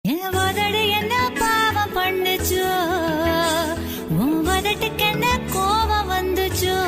என் உதடு என்ன பாவம் பண்ணுச்சோ, உன் உதட்டுக்கு என்ன கோபம் வந்துச்சோ.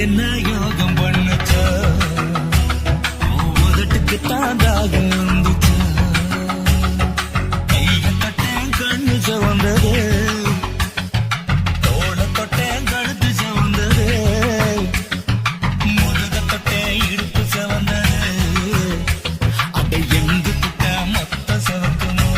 என்ன யோகம் பண்ணுச்சா, உதட்டுக்கு தாண்டாக வந்துச்சா. கைய தொட்டேன் கண்ணு சவந்தது, தோள தொட்டேன் கழுத்து சவந்தது, முதுக தொட்டேன் இடுப்பு சவந்தது. அதை எங்கு தொட்ட மொத்த சவக்கணும்.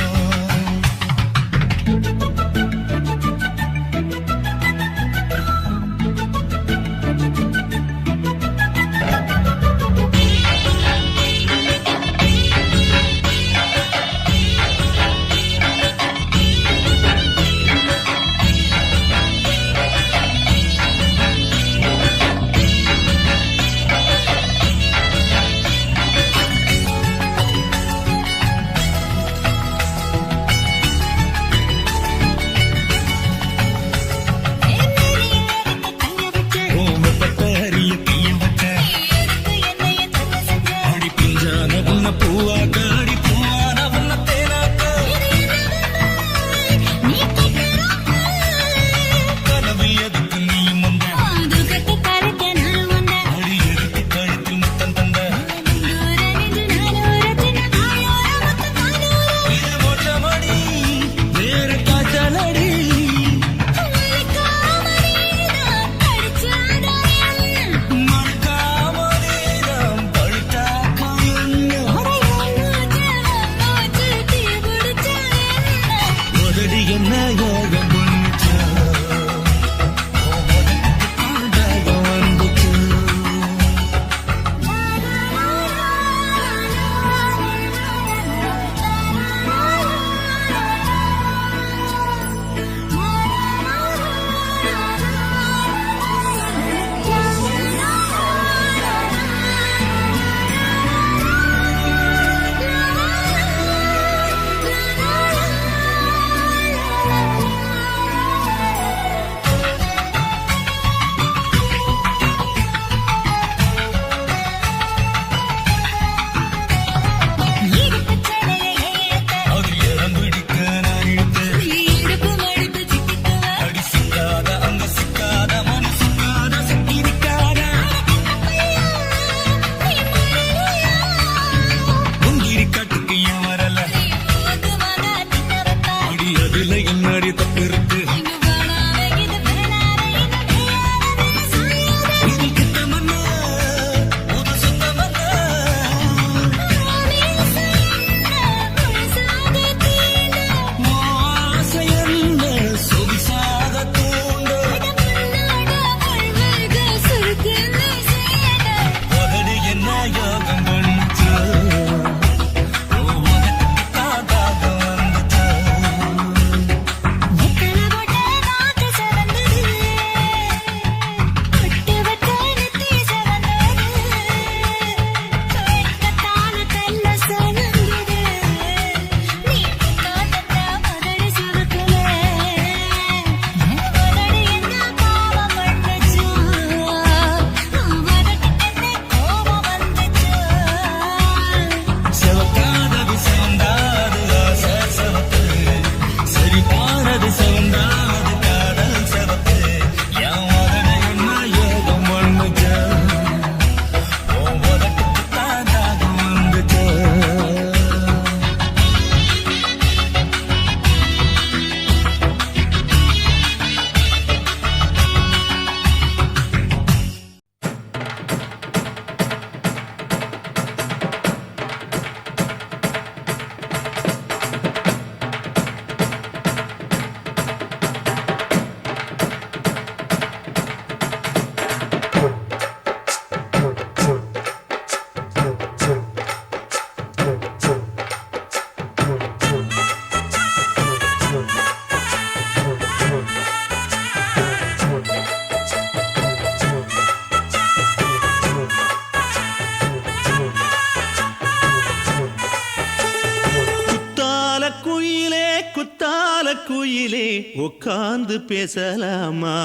உட்கார்ந்து பேசலாமா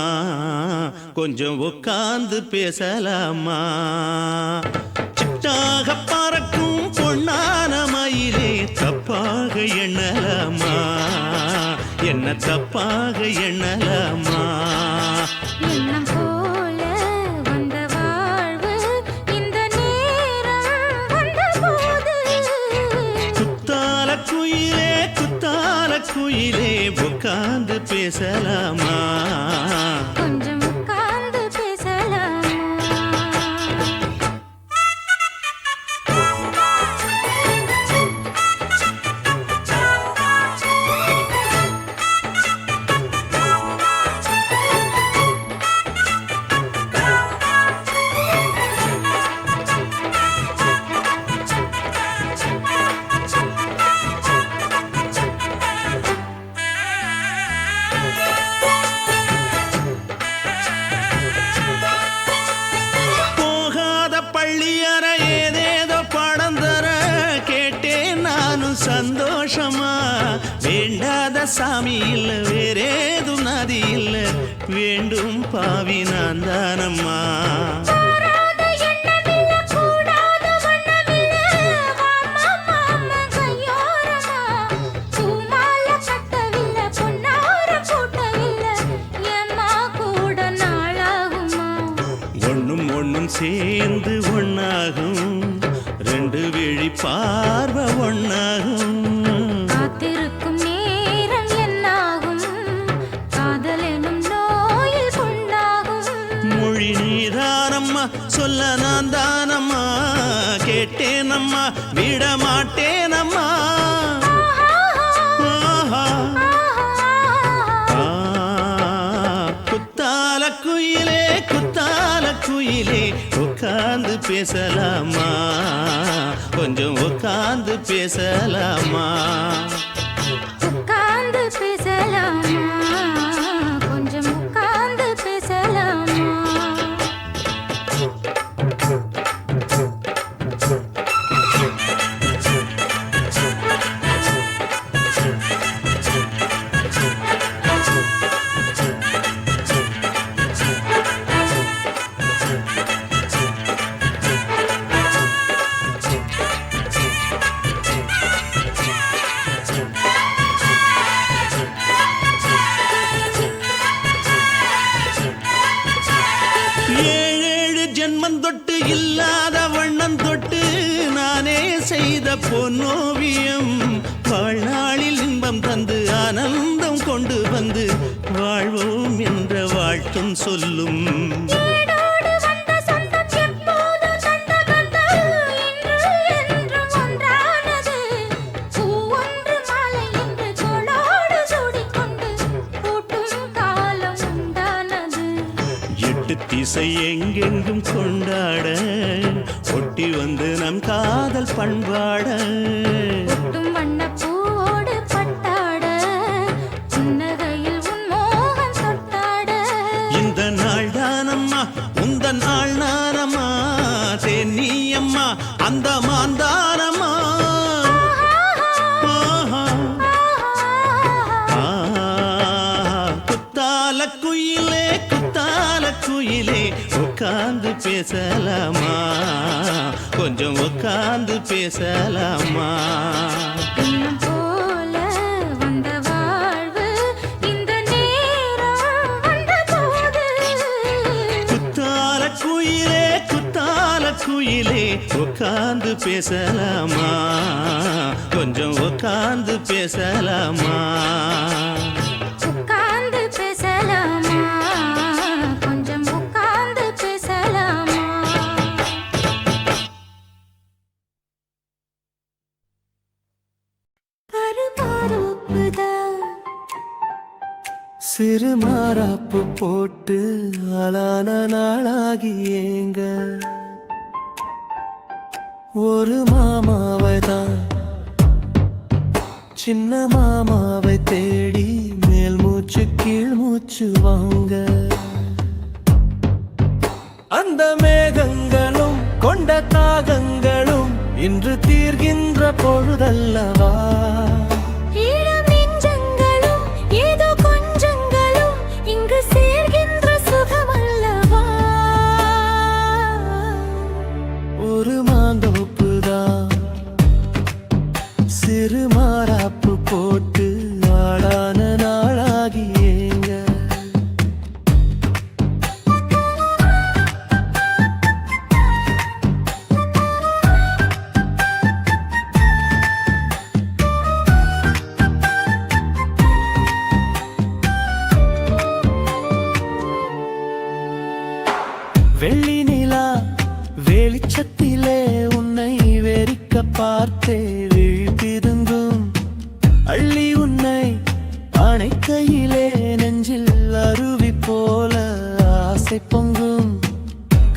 கொஞ்சம் உட்கார்ந்து பேசலாமா சிட்டாக பறக்கும் பொன்னான மயிலே தப்பாக எண்ணலாமா என்ன தப்பாக எண்ணலாமா எண்ணம் போல வந்த வாழ்வு இந்த நேரம் வந்தபோது குத்தால குயிலே உட்கார்ந்து பேசலாமா கொஞ்சம் உட்கார்ந்து பேசலாமா பள்ளியற ஏதேதோ பாடம் தர கேட்டேன் நானும் சந்தோஷமா வேண்டாத சாமி இல்ல வேறேதும் நதி இல்ல வேண்டும் பாவி நான் தானம்மா சேர்ந்து ஒன்னாகும் ரெண்டு விழி பார்வை ஒன்னாகும் காத்திருக்கும் நேரம் என்னாகும் காதல் எனும் நோயில் புண்ணாகும் மொழி நீதானம்மா சொல்ல நான் தானம்மா கேட்டேனம்மா விட மாட்டேனம்மா குயிலே உட்கார்ந்து பேசலாமா கொஞ்சம் உட்கார்ந்து பேசலாமா உட்கார்ந்து பேசலாமா கொஞ்சம் உட்கார்ந்து பேசலாமா தொட்டு இல்லாத வண்ணம் தொட்டு நானே செய்த பொன்னோவியம் வாழ்நாளில் இன்பம் தந்து ஆனந்தம் கொண்டு வந்து வாழ்வோம் என்ற வாழ்த்தும் சொல்லும் திசை எங்கெங்கும் கொண்டாட ஒட்டி வந்து நம் காதல் பண்பாட வண்ணப்பூவோடு பட்டாட புன்னகையில் உன் மோகம் தொட்டாட இந்த நாள் தானம்மா உந்த நாள் நானம்மா தென்னியம்மா அந்த மாந்தானம்மா குயிலே உட்கார்ந்து பேசலாமா கொஞ்சம் உட்கார்ந்து பேசலாமா போல வந்த வாழ்வு இந்த நேரம் வந்தபோது குத்தால குயிலே உட்கார்ந்து பேசலாமா கொஞ்சம் உட்கார்ந்து பேசலாமா உட்கார்ந்து பேசலாமா கொஞ்சம் உட்கார்ந்து பேசலாமா சிறு மாறாப்பு போட்டு ஆளான நாளாகி ஏங்க ஒரு மாமாவை தான் சின்ன மாமாவை தேடி மேல் மூச்சு கீழ் மூச்சு வாங்க அந்த மேகங்களும் கொண்ட தாகங்களும் இன்று தீர்கின்ற பொழுதல்லவா ஏதோ கொஞ்சம் வெள்ளி நிலா வெளிச்சத்திலே உன்னை வெறிக்க பார்த்தே விழித்திருந்தும் அள்ளி உன்னை அணைக்கையிலே நெஞ்சில் அருவி போல ஆசை பொங்கும்.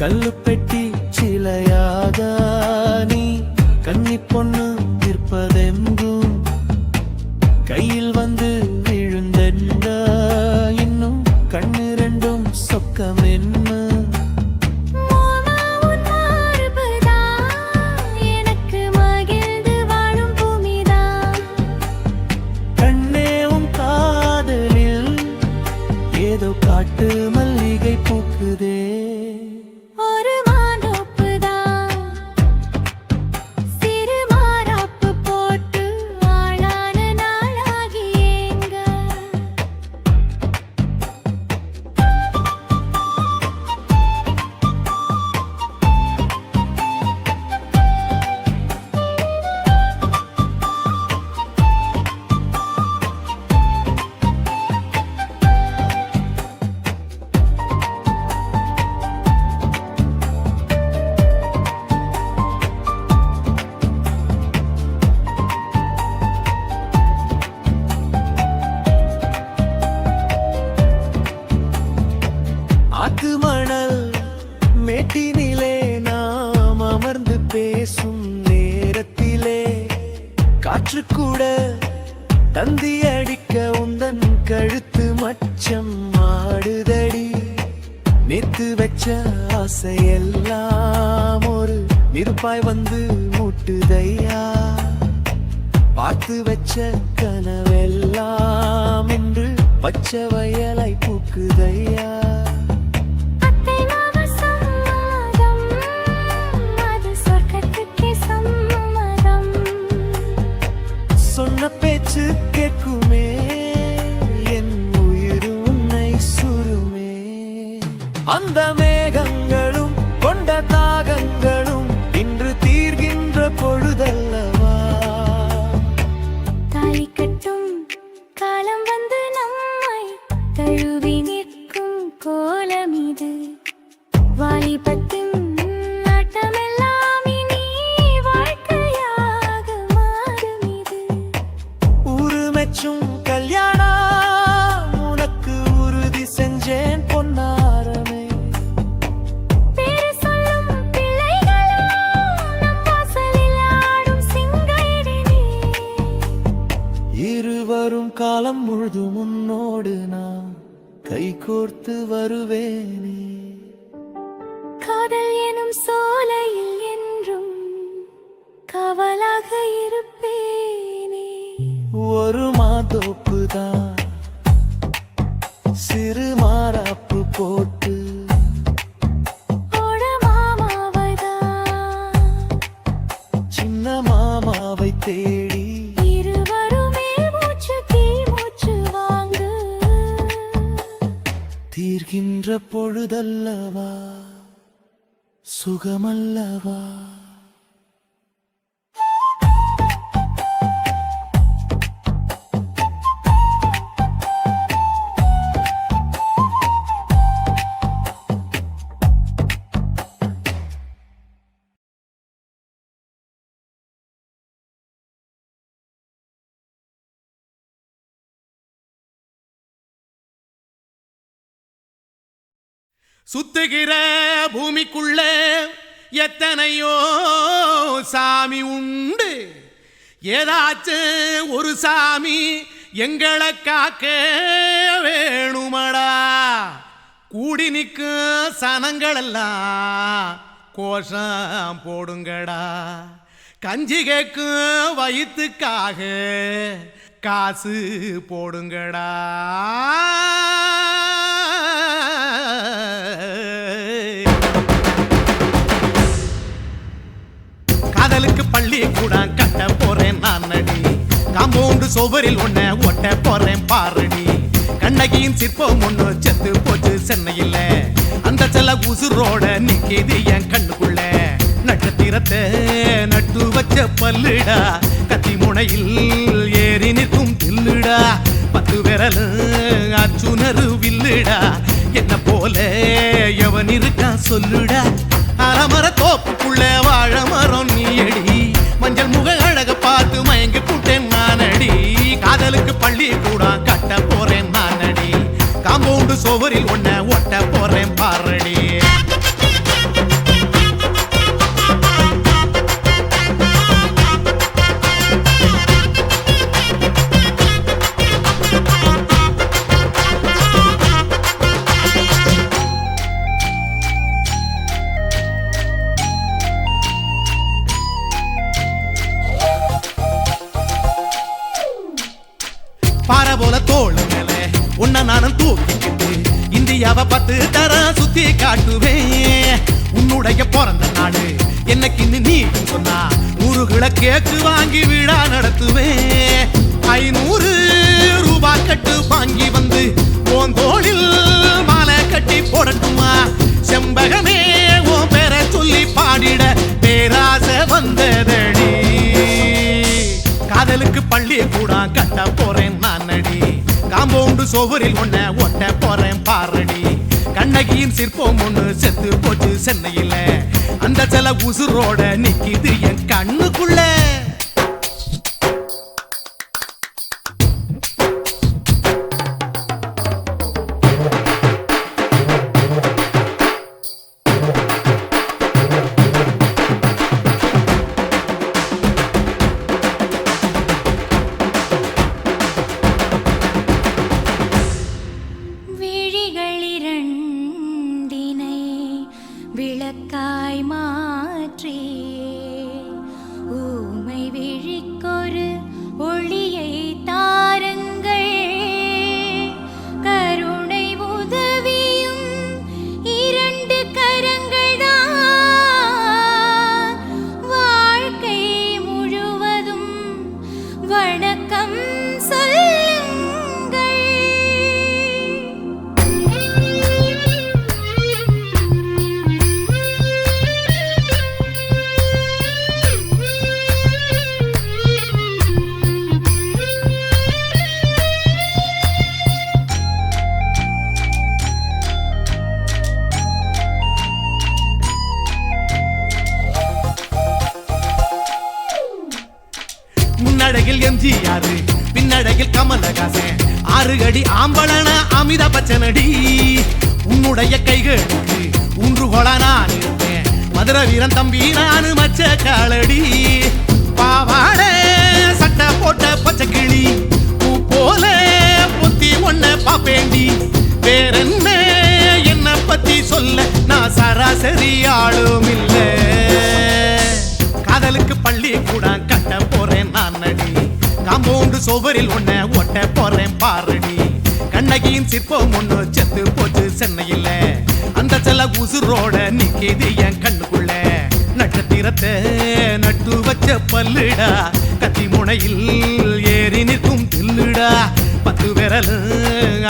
கல்லு பெட்டி சிலையாக நீ கன்னி பொண்ணு நிற்பதெங்கும். கையில் வந்து விழுந்தென்ற இன்னும் கண்ணு ரெண்டும் சொக்கம் என்ன. ஏதோ காட்டு மல்லிகை பூக்குதே. ஒரு மாந்தோப்புதான் சிறு மாறாப்பு போட்டு ஆளான நாளாகி ஏங்க. ஆத்து மணல் மேட்டினிலே நாம் அமர்ந்து பேசும் நேரத்திலே காற்று கூட தந்தி அடிக்க உந்தன் கழுத்து மச்சம் ஆடுதடி. நேத்து வச்ச ஆசையெல்லாம் ஒரு நெருப்பாய் வந்து மூட்டுதையா. பார்த்து வச்ச கனவெல்லாம் என்று பச்சை வயலாய் பூக்குதையா. சொன்ன பேச்சு கேட்குமே என் உயிர் உன்னை சுருமே. அந்த மேகங்களும் கொண்ட தாகங்களும் இன்று தீர்கின்ற பொழுதல்லவா. தாலி கட்டும் காலம் வந்து நம்மை தழுவி நிற்கும் கோலம் இது. வாலிபத்தின் ஆட்டமெல்லாம் இனி வாழ்க்கையாக மாறும் இது. உருமெச்சும் கல்யாணம் உனக்கு உறுதி செஞ்சேன் பொன்னாரமே. பேரு சொல்லும் பிள்ளைகளும் நம் வாசலில் ஆடும் சிங்காயிடினே. இருவரும் காலம் முழுதும் உன்னோடு நான் கைகோர்த்து வருவேனே. காதல் எனும் சோலையில் என்றும் காவலாக இருப்பேனே. ஒரு மாதோப்புதான் சிறு மாறாப்பு போட்டு ஓட மாமாவைதான் சின்ன மாமாவை தேடி இருவருமே மூச்சு கீழ் மூச்சு வாங்கு. தீர்கின்ற பொழுதல்லவா சுகமல்லவா. சுத்துகிற பூமிக்குள்ள எத்தனையோ சாமி உண்டு. ஏதாச்சும் ஒரு சாமி எங்களை காக்க வேணுமடா. கூடி நிற்கும் சனங்களெல்லாம் கோஷம் போடுங்கடா. கஞ்சி கேக்கும் வயிற்றுக்காக காசு போடுங்கடா. காதலுக்கு பள்ளி கூட கட்ட போறேன் நான் நடி. காம்பவுண்டு சோவரில் ஒன்ன ஒட்ட போறேன் பாரடி. கண்ணகியின் சிற்பம் ஒண்ணு செத்து போச்சு சென்னையில். அந்த செல்ல உசுரோட நிக்கிது என் கண்ணுக்குள்ள. நட்சத்திரத்தை நட்டு வச்ச பல்லுடா. கத்தி முனையில் ஏறி நிற்கும் தில்லுடா. 10 விரல் அச்சுணரு வில்லுடா. என்ன போல எவ எவன் இருக்கான் சொல்லுடா அலமர தோப்புக்குள்ள வாழ மரம் நீயடி மஞ்சள் முக அழக பார்த்து மயங்கி புட்டேன் நானடி காதலுக்கு பள்ளி கூட கட்ட போறேன் நானடி காம்பவுண்டு சோவரில் ஒன்ன ஒட்ட போறேன் பாரடி பாறை போல தோள் மேல உன்ன நானும் தூக்கிக்கிட்டு இந்தியாவை 10 தரம் சுத்தி காட்டுவேன் உன்னுடைய பிறந்த நாடு என்னைக்கு நீ சொன்னா 100 கிலோ கேக்கு வாங்கி விழா நடத்துவேன் 500 ரூபாய் கட்டு வாங்கி வந்து உன் தோளில் மாலை கட்டி போடட்டுமா செம்பகமே உன் பேரை சொல்லி பாடிட பேராசை வந்ததடி காதலுக்கு பள்ளி கூட கட்ட போறேன் நானடி காம்பவுண்டு சோவரில் ஒன்ன ஒட்ட போறேன் பாரடி கண்ணகியின் சிற்பம் ஒண்ணு செத்து போச்சு சென்னையில அந்த சில உசுரோட நிக்கிது என் கண்ணுக்குள்ள விழிகளிரண்டினை விளக்காய் மாற்றி ஊமை விழிக்கொரு ஒளியை தாருங்கள் கருணை உதவியும் 2 கரங்கள்தான் வாழ்க்கை முழுவதும் வணக்கம் சொல்லுங்கள் முன்னடையில் எம்ஜிஆர் பின்னடையில் கமலஹாசன் 6 அடி ஆம்பளன அமிதாப் பச்சனடி உன்னுடைய கைகளுக்கு ஊன்றுகோலா நான் இருப்பேன் மதுரை வீரன் தம்பி நானு மச்ச காலடி பாவாட சட்டை போட்ட பச்சை கிளி பூ போல பொத்தி ஒன்ன பாப்பேண்டி வேறென்ன என்ன பத்தி சொல்ல நான் சராசரி ஆளும் இல்ல காதலுக்கு பள்ளி கூட கட்ட போறேன் நானடி காம்பவுண்டு சோவரில் ஒன்ன ஒட்ட போறேன் பாரடி கண்ணகியின் சிற்பம் ஒண்ணு செத்து போச்சு சென்னையில அந்த சில உசுரோட நிக்கிது என் கண்ணுக்குள்ள நட்சத்திரத்தை நட்டு வச்ச பல்லுடா கத்தி முனையில் ஏறி நிற்கும் தில்லுடா 10 விரல்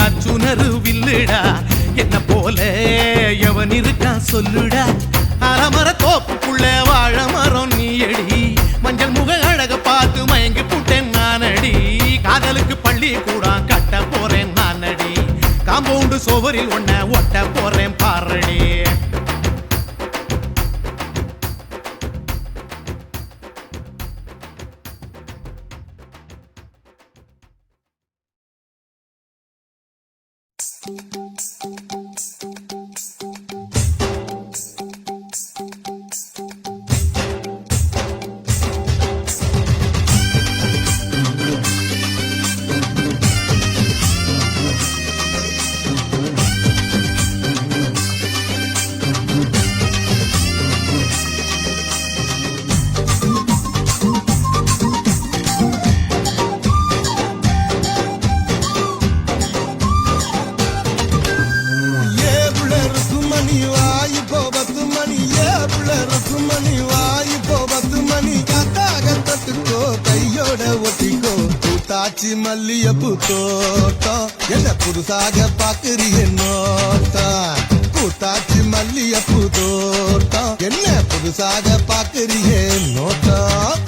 அச்சுணரு வில்லுடா என்ன போல எவன் இருக்கான் சொல்லுடா அலமர தோப்புக்குள்ள வாழ மரம் நீயடி மஞ்சள் முக அழக பார்த்து மயங்கி புட்டேன் நானடி காதலுக்கு பள்ளி கூட கட்ட போறேன் நானடி காம்பவுண்டு சோவரில் ஒன்ன ஒட்ட போறேன் பாரடி காட்சி மல்லியப்பு தோட்டம் என்ன புதுசாக பாக்குறிய நோட்டம் கூத்தாச்சி மல்லியப்பு தோட்டம் என்ன புதுசாக பாக்குறிய நோட்டம்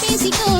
பேசிக்கோ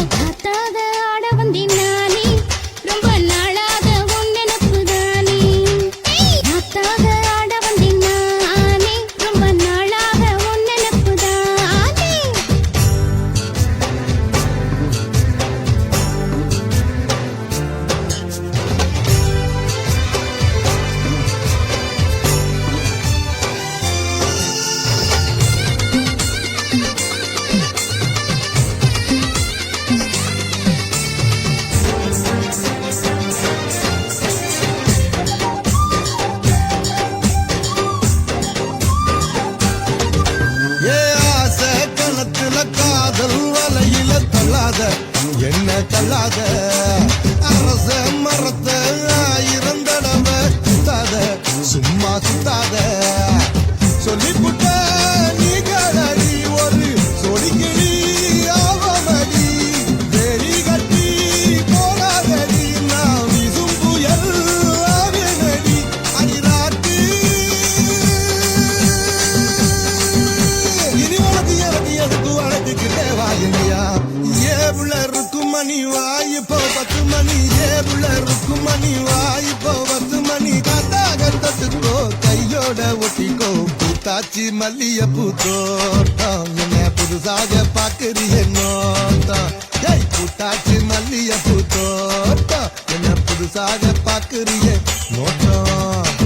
சொல்லாத என்ன தள்ளாத அரச மரத்தை இறந்தடவ சுத்தாத சும்மா சுத்தாத சொல்லிப்புட்ட நீ கடடி ஒரு சொடிக்கிளி ஆவமடி வேலி கட்டி போடாதடி நான் விசும் புயல் ஆவேனடி அடிராட்டி இனி உனக்கு எனக்கு எதுக்கு வழக்குக்கிட்டே வாயினியா ஏவுல இருக்கும் மணி வாய் இப்போ 10 மணி ஏவுல இருக்கும் மணி வாய் இப்போ 10 மணி காத்தாக தொட்டுக்கோ கையோட ஒட்டிக்கோ பூத்தாச்சி மல்லியப்பூ தோட்டம் என்ன புதுசாக பாக்குறிய நோட்டம் ஏய் பூத்தாச்சி மல்லியப்பூ தோட்டம் என்ன புதுசாக பாக்குறிய நோட்டம்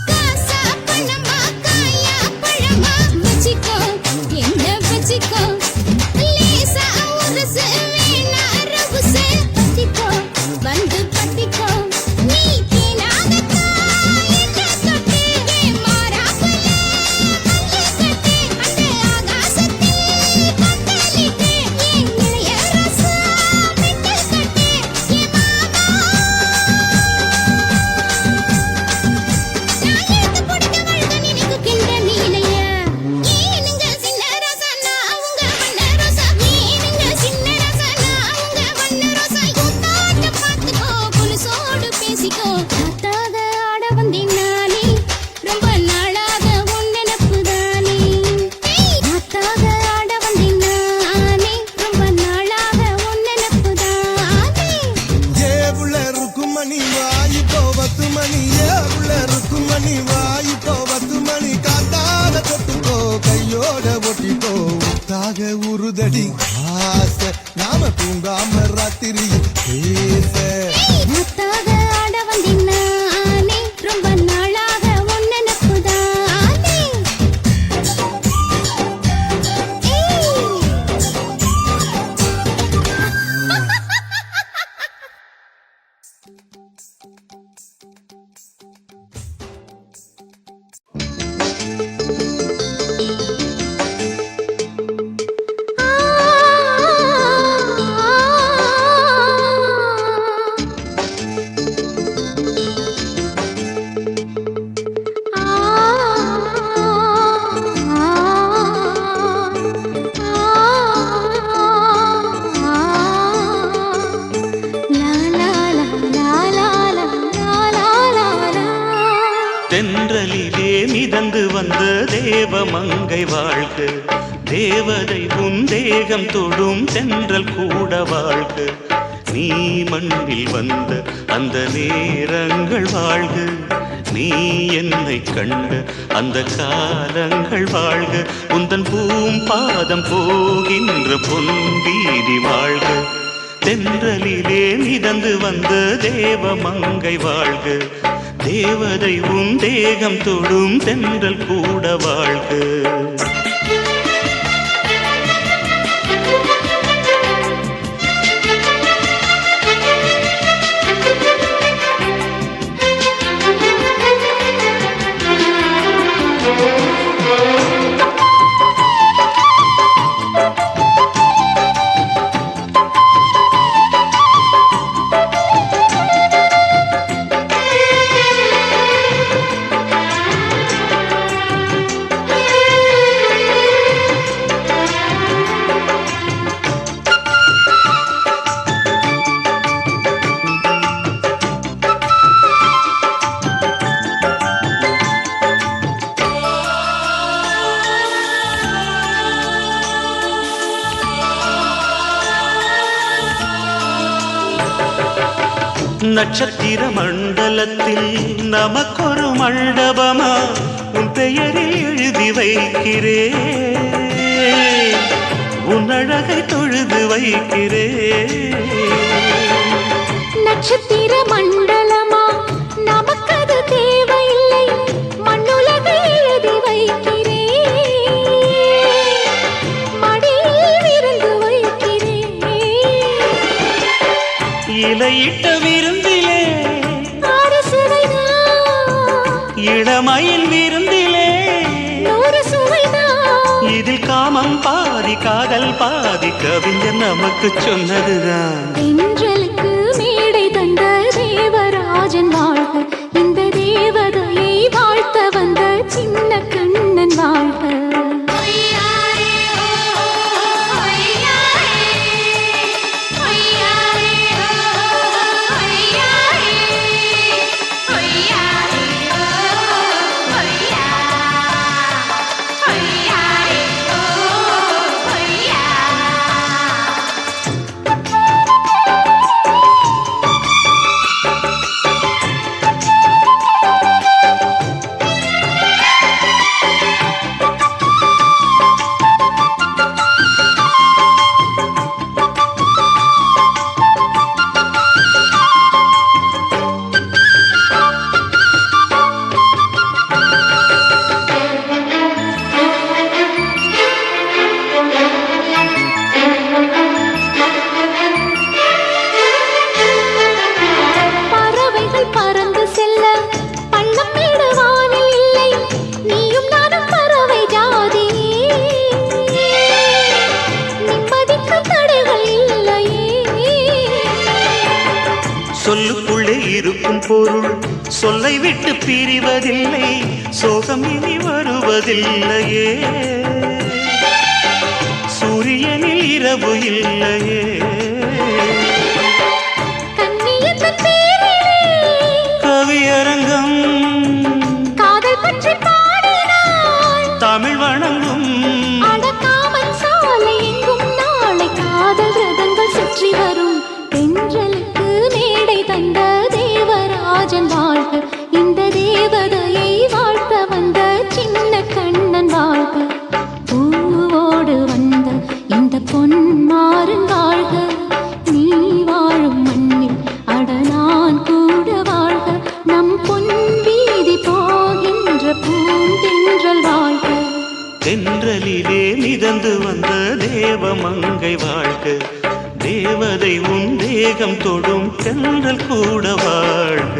காசா பணமா காயா பழமா வச்சிக்கோ என்ன வச்சிக்கோ லேசா உரசு வேணா ரவுசு பத்திக்கோ வந்து பத்திக்கோ நீ தீனாகத்தான் என்ன தொட்டு மாறாப்புல மல்லி கட்டு அந்த ஆகாசத்தில் பந்தலிட்டு என் இளைய ரசா மெட்டல் கட்டு என் மாமா நான் எடுத்து போடுங்க வழுத நினைக்கு கிண்ட நீலையா ஏனுங்க சின்ன ரசனா அவங்க வண்ண ரோசா ஏனுங்க சின்ன ரசனா அவங்க வண்ண ரோசா கூத்தாட்ட பார்த்துக்கோ புலிசோடு பேசிக்கோ காத்தாக ஆட வந்தேன் நானே ரொம்ப நாளாக உன் நினப்பு தானே காத்தாக ஆட வந்தேன் நானே ரொம்ப நாளாக உன் நினப்பு தானே ஏவுல இருக்கும் மணி வாய் இப்போ 10 மணி ஏவுல இருக்கும் மணி வாய் இப்போ 10 மணி காத்தாத தொட்டுக்கோ கையோட ஒட்டிக்கோ தாக உருதடி ஆசை நாம தூங்காம ராத்திரியில் பேச காத்தாக ஆட வந்தேன் நானே ரொம்ப நாளாக உன் நினப்பு தானே தென்றலிலே மிதந்து வந்த தேவமங்கை வாழ்க தேவதை உன் தேகம் தொடும் தென்றல் கூட வாழ்க நீ மண்ணில் வந்த அந்த நேரங்கள் வாழ்க நீ என்னை கண்ட அந்த காலங்கள் வாழ்க உந்தன் பூம்பாதம் போகின்ற பொன் வீதி வாழ்க தென்றலிலே மிதந்து வந்த தேவமங்கை வாழ்க தேவதை உன் தேகம் தொடும் தென்றல் கூட வாழ்க நட்சத்திர மண்டலத்தில் நமக்கொரு மண்டபமா உன் பெயரில் எழுதி வைக்கிறேன், உன் அழகை தொழுது வைக்கிறேன். நட்சத்திர மண்டலமா நமக்கது தேவையில்லை, மண்ணுலகை எழுதி வைக்கிறேன், மடியில் விருந்து வைக்கிறேன். இலையிட்ட விருந்திலே ஆறு சுவைதான், இளமையில் விருந்திலே நூறு சுவைதான். இதில் காமம் பாதி காதல் பாதி கவிஞர் நமக்கு சொன்னதுதான். தென்றலுக்கு மேடை தந்த தேவராஜன் வாழ்க, இந்த தேவதையை வாழ்த்த வந்த சின்ன கண்ணன் வாழ்க. சொல்லுக்குள்ளே இருக்கும் பொருள் சொல்லை விட்டு பிரிவதில்லை, சோகம் இனி வருவதில்லையே, சூரியனில் இரவு இல்லையே. கவியரங்கம் காதல் பற்றி பாடினாள், தமிழ் வணங்கும் அடக்காமன் சாலை எங்கும் நாளை காதல் ரதங்கள் சுற்றி வரும். தென்றலுக்கு மேடை தந்த தேவராஜன் வாழ்க, இந்த தேவதையை வாழ்த்த வந்த சின்ன கண்ணன் வாழ்க. பூவோடு வந்த இந்த பொன்மாறன் வாழ்க, நீ வாழும் மண்ணில் அட நான் கூட வாழ்க, நம் பொன் வீதி போகின்ற பூந்தென்றல் வாழ்க. தென்றலிலே மிதந்து வந்த தேவமங்கை வாழ்க, தேவதை உன் தேகம் தொடும் தென்றல் கூட வாழ்க.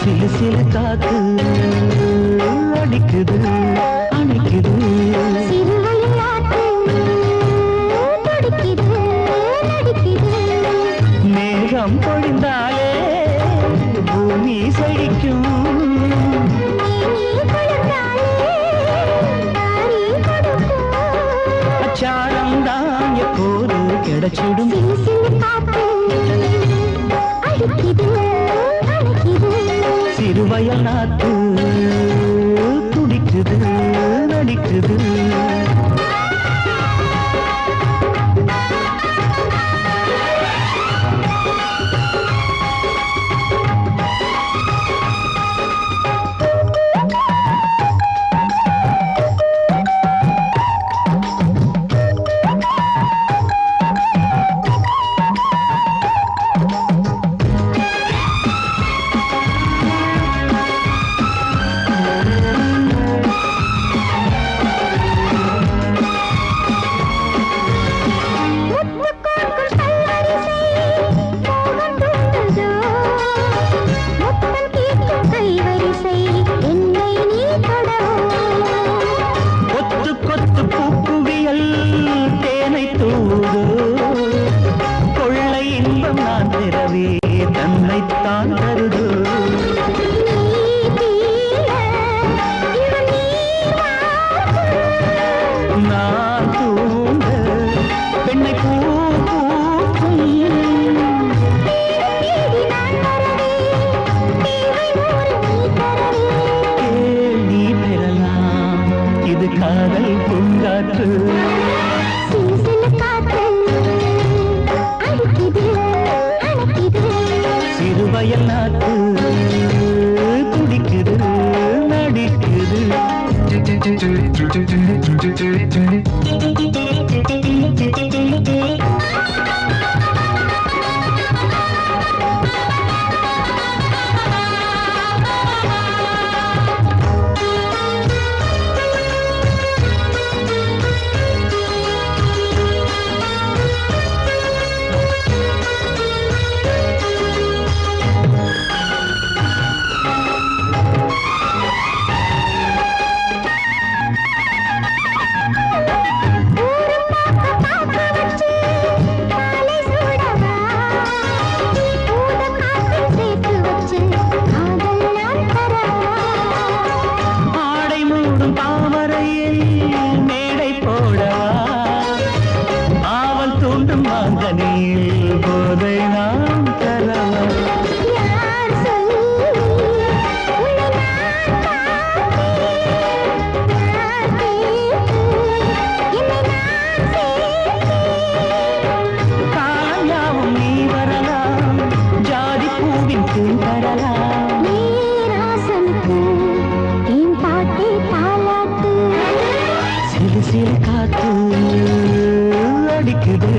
சில சில காத்து அடிக்குது அணைக்குது, மேகம் பொழிந்தாலே பூமி செழிக்கும், அச்சாரம் தான் எப்போது கிடைச்சிடும். சிறுவயல் நாத்து துடிக்குது நடிக்குது,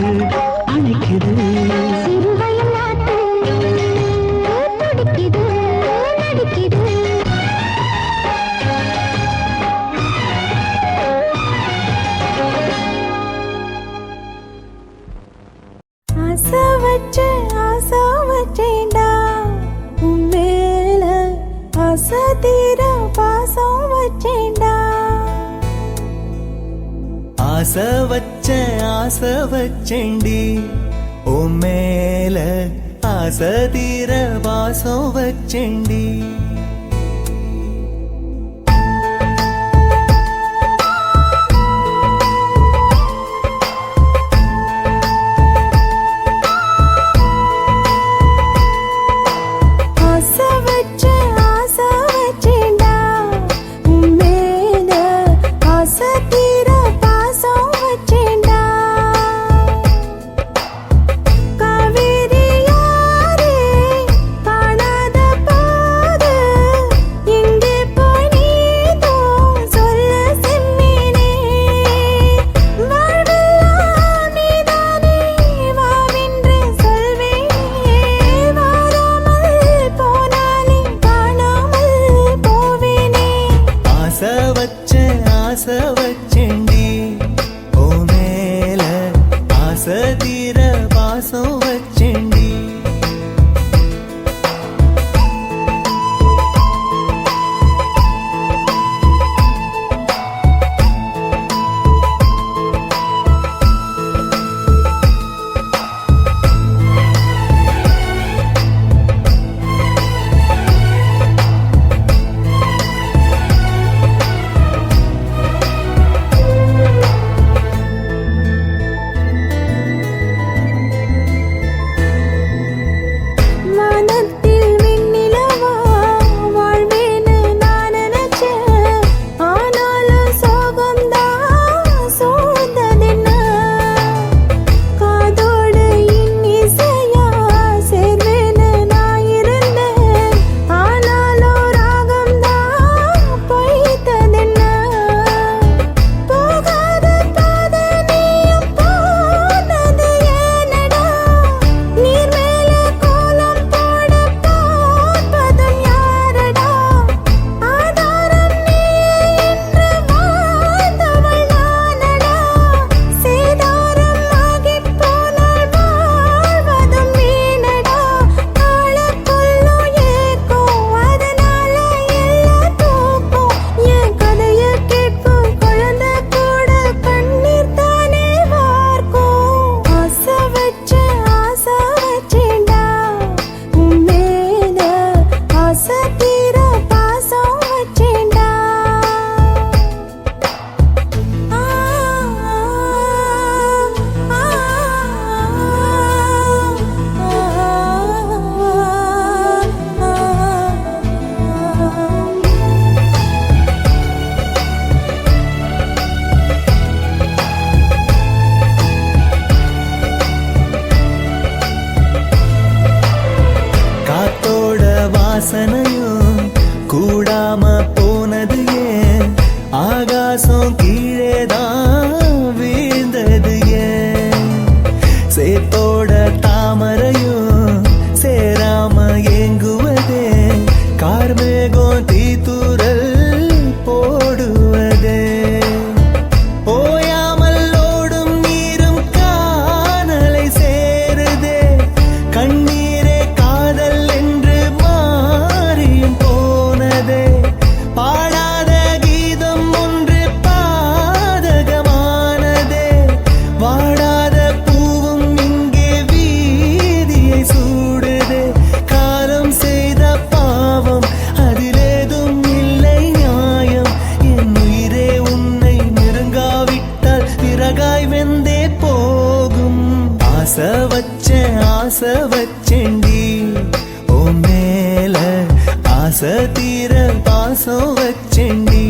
அணைக்குது. சிறுவயல் நாட்டு துடிக்குது நடிக்குது. ஆசை வச்சேன்டா உன் மேல ஆசை தீர பாசம் வச்சேன்டா. ஆசை வச்சேண்டி உன் மேல ஆசை தீர வாசம் வச்சேண்டி. ஆசை வச்சேன்டா உன் மேல ஆசை தீர பாசம் வச்சேன்டா. காவேரி யாரே காணாத போது எங்கே போய் நீதோ சொல்ல செம்மீனே. வாழ்வெல்லாம் நீதானே வாவென்று சொல்வேனே. வாராமல் போனாலே காணாமல் போவேனே. ஆசை வச்சேண்டி உன் மேல ஆசை தீர வாசம் வச்சேண்டி. வானத்தில் வெண்ணிலவா வாழ்வேன்னு நான் நினைச்சேன். ஆனாலும் சோகம்தான் சூழ்ந்ததென்ன. காதோடு இன்னிசையா சேர்வேன்னு நான் இருந்தேன். ஆனாலும் ராகம்தான் பொய்த்ததென்ன. போகாத பாதை நீயும் போனது ஏனடா. நீர் மேல கோலம் போட பார்ப்பதும் யாரடா. ஆதாரம் நீயே என்று வாழ்ந்தவள் நானடா. சேதாரம் ஆகிப் போனால் வாழ்வதும் வீணடா. ஆளக்கொல்லும் ஏக்கம் அதனால எல்லா தூக்கம். என் கதைய கேட்கும் குழந்தை கூட கண்ணீர் தானே வார்க்கும். ஆசை வச்சேன்டா உன் மேல ஆசை தீர பாசம் வச்சேன்டா. காத்தோட வாசனையும் கூடாம போனது ஏன். ஆகாசம் கீழேதான் வீழ்ந்தது ஏன். சேத்தோட தாமரையும் சேராம ஏங்குவதே. கார்மேகம் தீத்துரல் போடுவதே. ஓயாமல் ஓடும் நீரும் காணலை சேருதே. கண்ணீரே காதல் என்று மாறியும் போனதே. பாடாத கீதம் ஒன்று பாதகமானதே. வாடாத பூவும் இங்கே வீதியை சூடுதே. காலம் செய்த பாவம் அதிலேதும் இல்லை நியாயம். என் உயிரே உன்னை நெருங்காவிட்டால் பிறகாய் வெந்தே போகும். ஆசை வச்சேண்டி உன் மேல ஆசை தீர பாசம் வச்சேண்டி.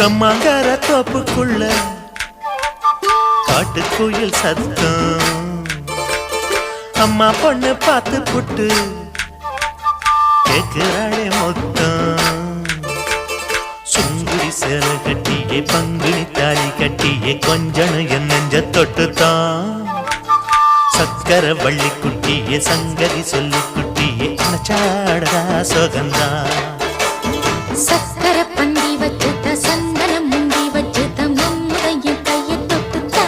கம்மாங்கார தோப்புக்குள்ள காட்டுக்குயில் சத்தம் அம்மா பொண்ணு பார்த்து புட்டு கேக்குறாளே மொத்தம் சுங்குடி சேலை கட்டியே பங்குனி தாலி கட்டியே கொஞ்சம் என் நெஞ்ச தொட்டுத்தான் சக்கர வள்ளி குட்டியே சங்கதி சொல்லு குட்டியே அணைச்சாடதா சுகந்தான் சக்கர பந்தி வச்சுட்ட சந்தனம் முந்தி வச்சுட்ட மம்முடைய கையை தொட்டுட்டா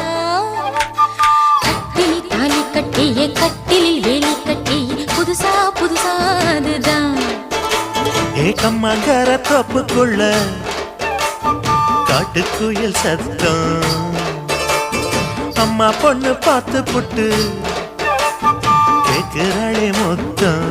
கட்டிலி தாலி கட்டியே கட்டிலில் வேலி கட்டியே புதுசா புதுசா அதுதான் ஏகம்மாங்கார தோப்புக்குள்ள காட்டுக்குயில் சத்தம் அம்மா பொண்ணு பார்த்து புட்டு கேக்குறாளே மொத்தம்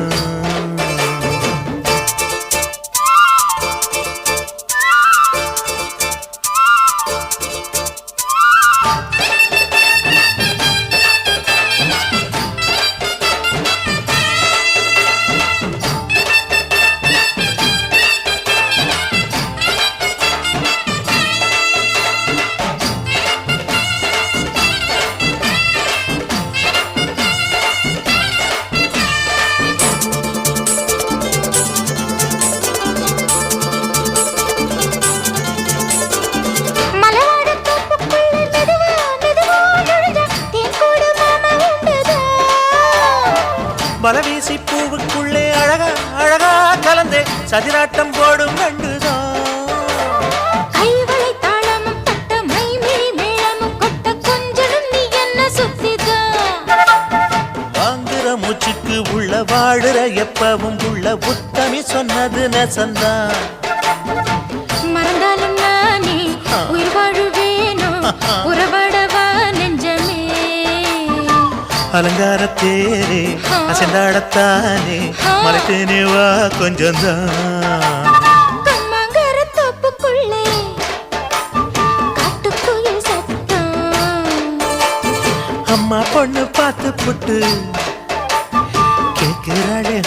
பலவீசி பூவுக்குள்ளே அழகா அழகா கலந்தே சதிராட்டம் போடும் கண்டுதான் கைவளை தாளமும் தட்ட மைமிழி மேளமும் கொட்ட கொஞ்சனும் நீ என்ன சுத்திதான் வாங்குற மூச்சுக்கு உள்ள வாழுற எப்பவும் உள்ள புத்தமி சொன்னது நெசந்தான் மறந்தாலும் நானே உயிர் வாழுவேனோ உறவாடவா நெஞ்சமே அலங்கார தேரே அசைந்தாடத்தானே மறைத்தேனே வா கொஞ்சம் தான் கம்மாங்கார தோப்புக்குள்ளே காட்டுக்குயில் சத்தம் அம்மா பொண்ணு பார்த்து புட்டு கேட்கிறாளே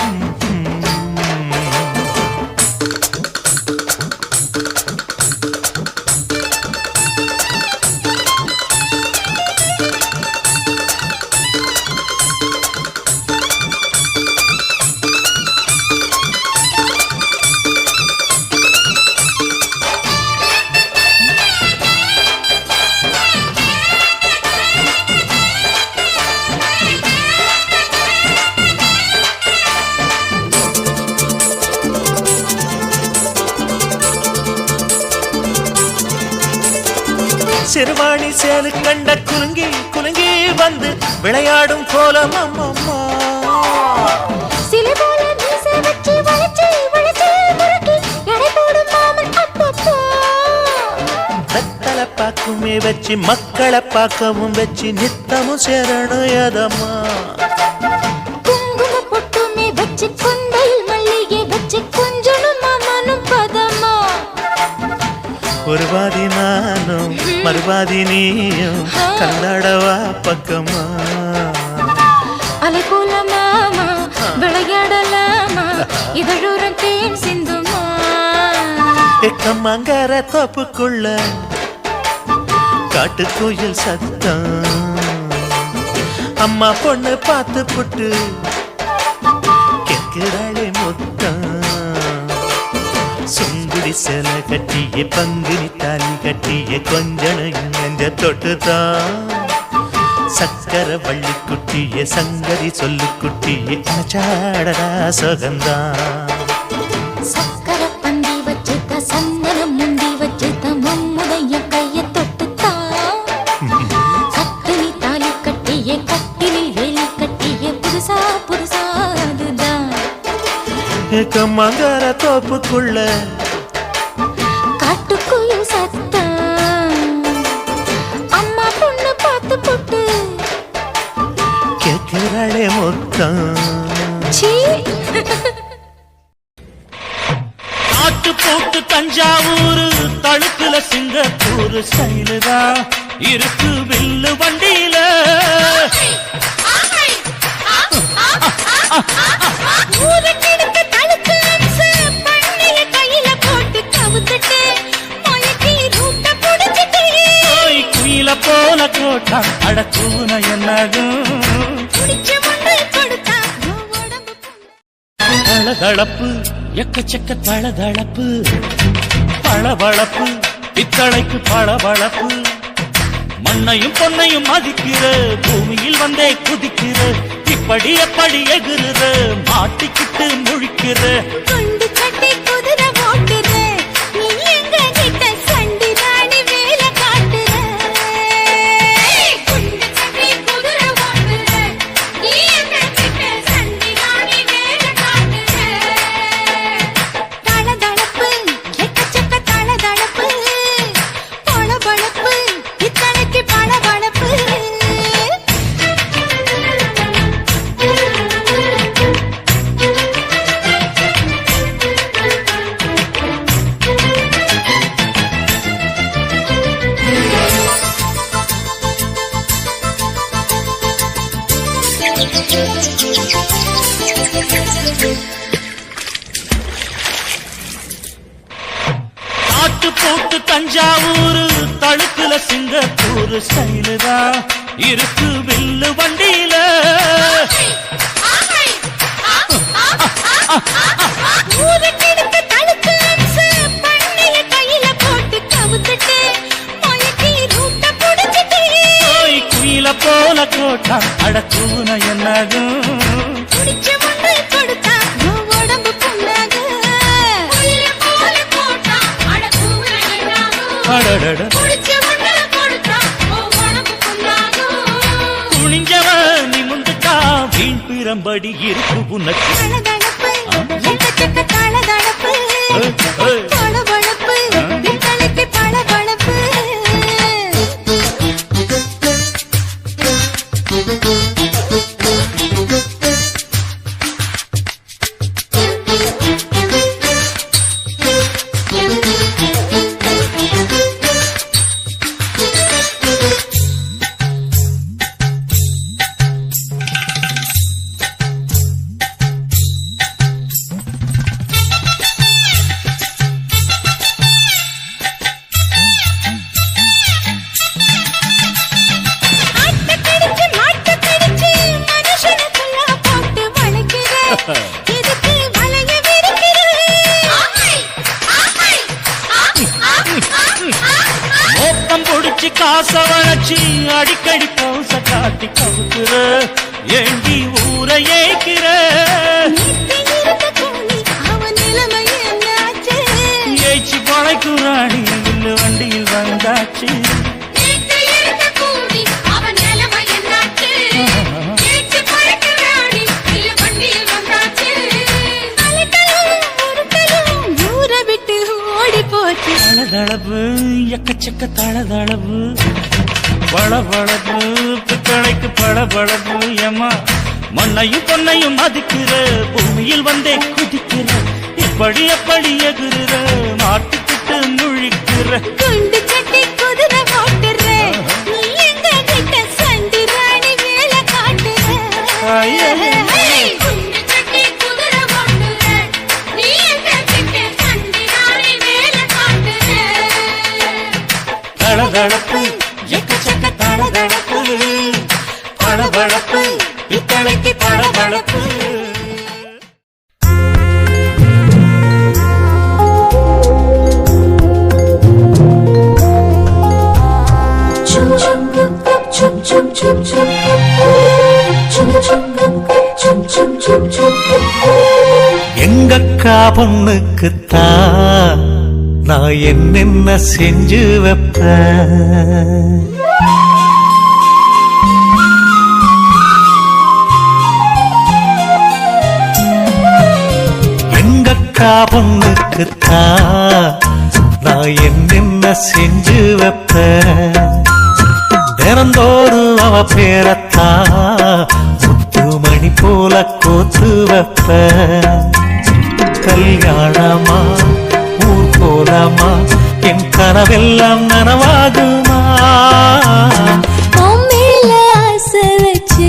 சிறுவாணி சேலு கண்ட குலுங்கி குலுங்கி வந்து விளையாடும் கோலம் அம்மம்மா சிலை போல மீசை வச்சு வளைச்சு வளைச்சு முறுக்கி எடை போடும் மாமன் அப்பப்போ வெத்தலை பாக்குமே வச்சு மக்களை பார்க்கவும் வச்சு நித்தமும் சேரணும் எதம்மா குங்கும பொட்டுமே வச்சு கொண்டையில் மல்லிகை வச்சு கொஞ்சனும் மாமனும் பதமா ஒரு பாதி நானும் மறுபாதி நீயும் கல்லாடவா பக்கமா அலை போல மாமா விளையாடலாமா இதழூரம் தேன் சிந்துமா எக்கம்மாங்கார தோப்புக்குள்ள காட்டுக்குயில் சத்தம் அம்மா பொண்ணு பார்த்து புட்டு கேட்கிறாளே மொத்தம் சுங்குடி சேலை கட்டிய பங்குனி தாலி கட்டிய கொஞ்சம் நெஞ்ச தொட்டுதான் சக்கர வள்ளி குட்டிய சங்கதி சொல்லு குட்டிய அணைச்சாடடா சுகந்தான் சக்கர பந்தி வச்சுட்ட சந்தனம் முந்தி வச்சுட்ட மம்முடைய கையை தொட்டுத்தான் கட்டிலி தாலி கட்டிய கட்டிலில் வேலி கட்டிய புதுசா புதுசா அதுதான் ஏக்கம்மாங்கார தோப்புக்குள்ள காட்டுக்குயில் சத்தம் அம்மா பொண்ணு பார்த்து போட்டு கேட்கிறாளே மொத்தம் சீ நாட்டு போட்டு தஞ்சாவூர் தழுக்குல சிங்கப்பூர் ஸ்டைலுதான் இருக்கு வில்லு வண்டியில ஊருக்கெடுத்து தழுக்கு அம்ச பண்ணைய கையில போட்டு கவுத்துட்டு மயக்கி தூண என்னாகும் குடிச்ச முன்னு கொடுத்தா உன் உடம்பு தளதளப்பு எக்கச்சக்க தளதளப்பு பளபளப்பு பித்தளைக்கு பளபளப்பு மண்ணையும் பொன்னையும் மதிக்கிற பூமியில் வந்தே குதிக்கிற இப்படி எப்படி எகுற மாட்டிக்கிட்டு முழிக்கிற குண்டு கட்டி குதிரை ஓட்டுற நீ எங்க கிட்ட சண்டி ராணி வேலை காட்டுற குண்டு கட்டி குதிரை ஓட்டுற நீ எங்க கிட்ட சண்டி ராணி வேலை காட்டுற தளதளப்பு எக்கச்சக்க தளதளப்பு பளபளப்பு இத்தனைக்கு பளபளப்பு காட்டு போட்டு தஞ்சாவூர் தழுக்குல சிங்கப்பூர் ஸ்டைலு தான் இருக்கு வில்லு வண்டியில ஊருக்கெடுத்து தழுக்கு அம்சு பண்ணைய கையில போட்டு கவுத்துட்டு மயக்கி ரூட்ட புடிச்சிட்டு போய் குயில போல கோட்டா அடக்கூன என்னாகும் குடிச்ச முன்னு கொடுத்தா உன் உடம்பு புண்ணாகு குயில போல போட்டா அடக்கூன என்னாகும் அடடட குடிச்ச முன்னு கொடுத்தா உன் உடம்பு புண்ணாகு துணிஞ்சவன் நிமிந்துட்டா வீண் பிறம்படி இருக்கு உனக்கு தளதளப்பு எக்கச்சக்க தளதளப்பு பளபளப்பு இத்தனைக்கு பளபளப்பு ஆட்டக்கடிச்சு மாட்டக்கடிச்சு மனுஷனுக்குள்ள போட்டு வளைக்கிற எதுக்கு வளைய விரிக்கிற மோப்பம் பொடிச்சு காச வளைச்சு அடிக்கடி பவுச காட்டி கவுக்குற ஏண்டி ஊரை ஏய்க்கிற நேத்து இருந்த கூலி அவன் நிலைமை என்னாச்சு ஏய்ச்சி பழைக்குறாடி வில்லு வண்டியில் வந்தாச்சு நேத்து இருந்த கூலி அவன் நிலைமை என்னாச்சு ஏச்சு பழக்கிறாடி இல்ல வண்டியில் வந்தாச்சு அலட்டலும் உருட்டலும் ஊரை விட்டு ஓடி போச்சு தளதளவு எக்கச்சக்க தளதளவு பளபளப்பு பித்தளைக்கு பளபளப்பு ஏமா மண்ணையும் பொன்னையும் மதிக்கிற பூமியில் வந்தே குதிக்கிற இப்படி எப்படி எகுற மாட்டிக்கிட்டு முழிக்கிற குண்டு கட்டி குதிரை ஓட்டுற நீ எங்க கிட்ட சண்டி ராணி வேலை காட்டுற குண்டு கட்டி குதிரை ஓட்டுற நீ எங்க கிட்ட சண்டி ராணி வேலை காட்டுற தளதளப்பு எக்கச்சக்க தளதளப்பு பளபளப்பு பித்தளைக்கு பளபளப்பு எங்கக்கா பொண்ணுக்குத்தான் நான் என்னென்ன செஞ்சு வைப்பேன். எங்கக்கா பொண்ணுக்குத்தான் நான் என்னென்ன செஞ்சு வைப்பேன். தினந்தோறும் அவ பேரத்தான் முத்துமணி போல கோத்து வைப்பேன். கல்யாணமா ஊர் போலாமா என் கனவெல்லாம் நனவாகுமா? மேல ஆசை வச்சு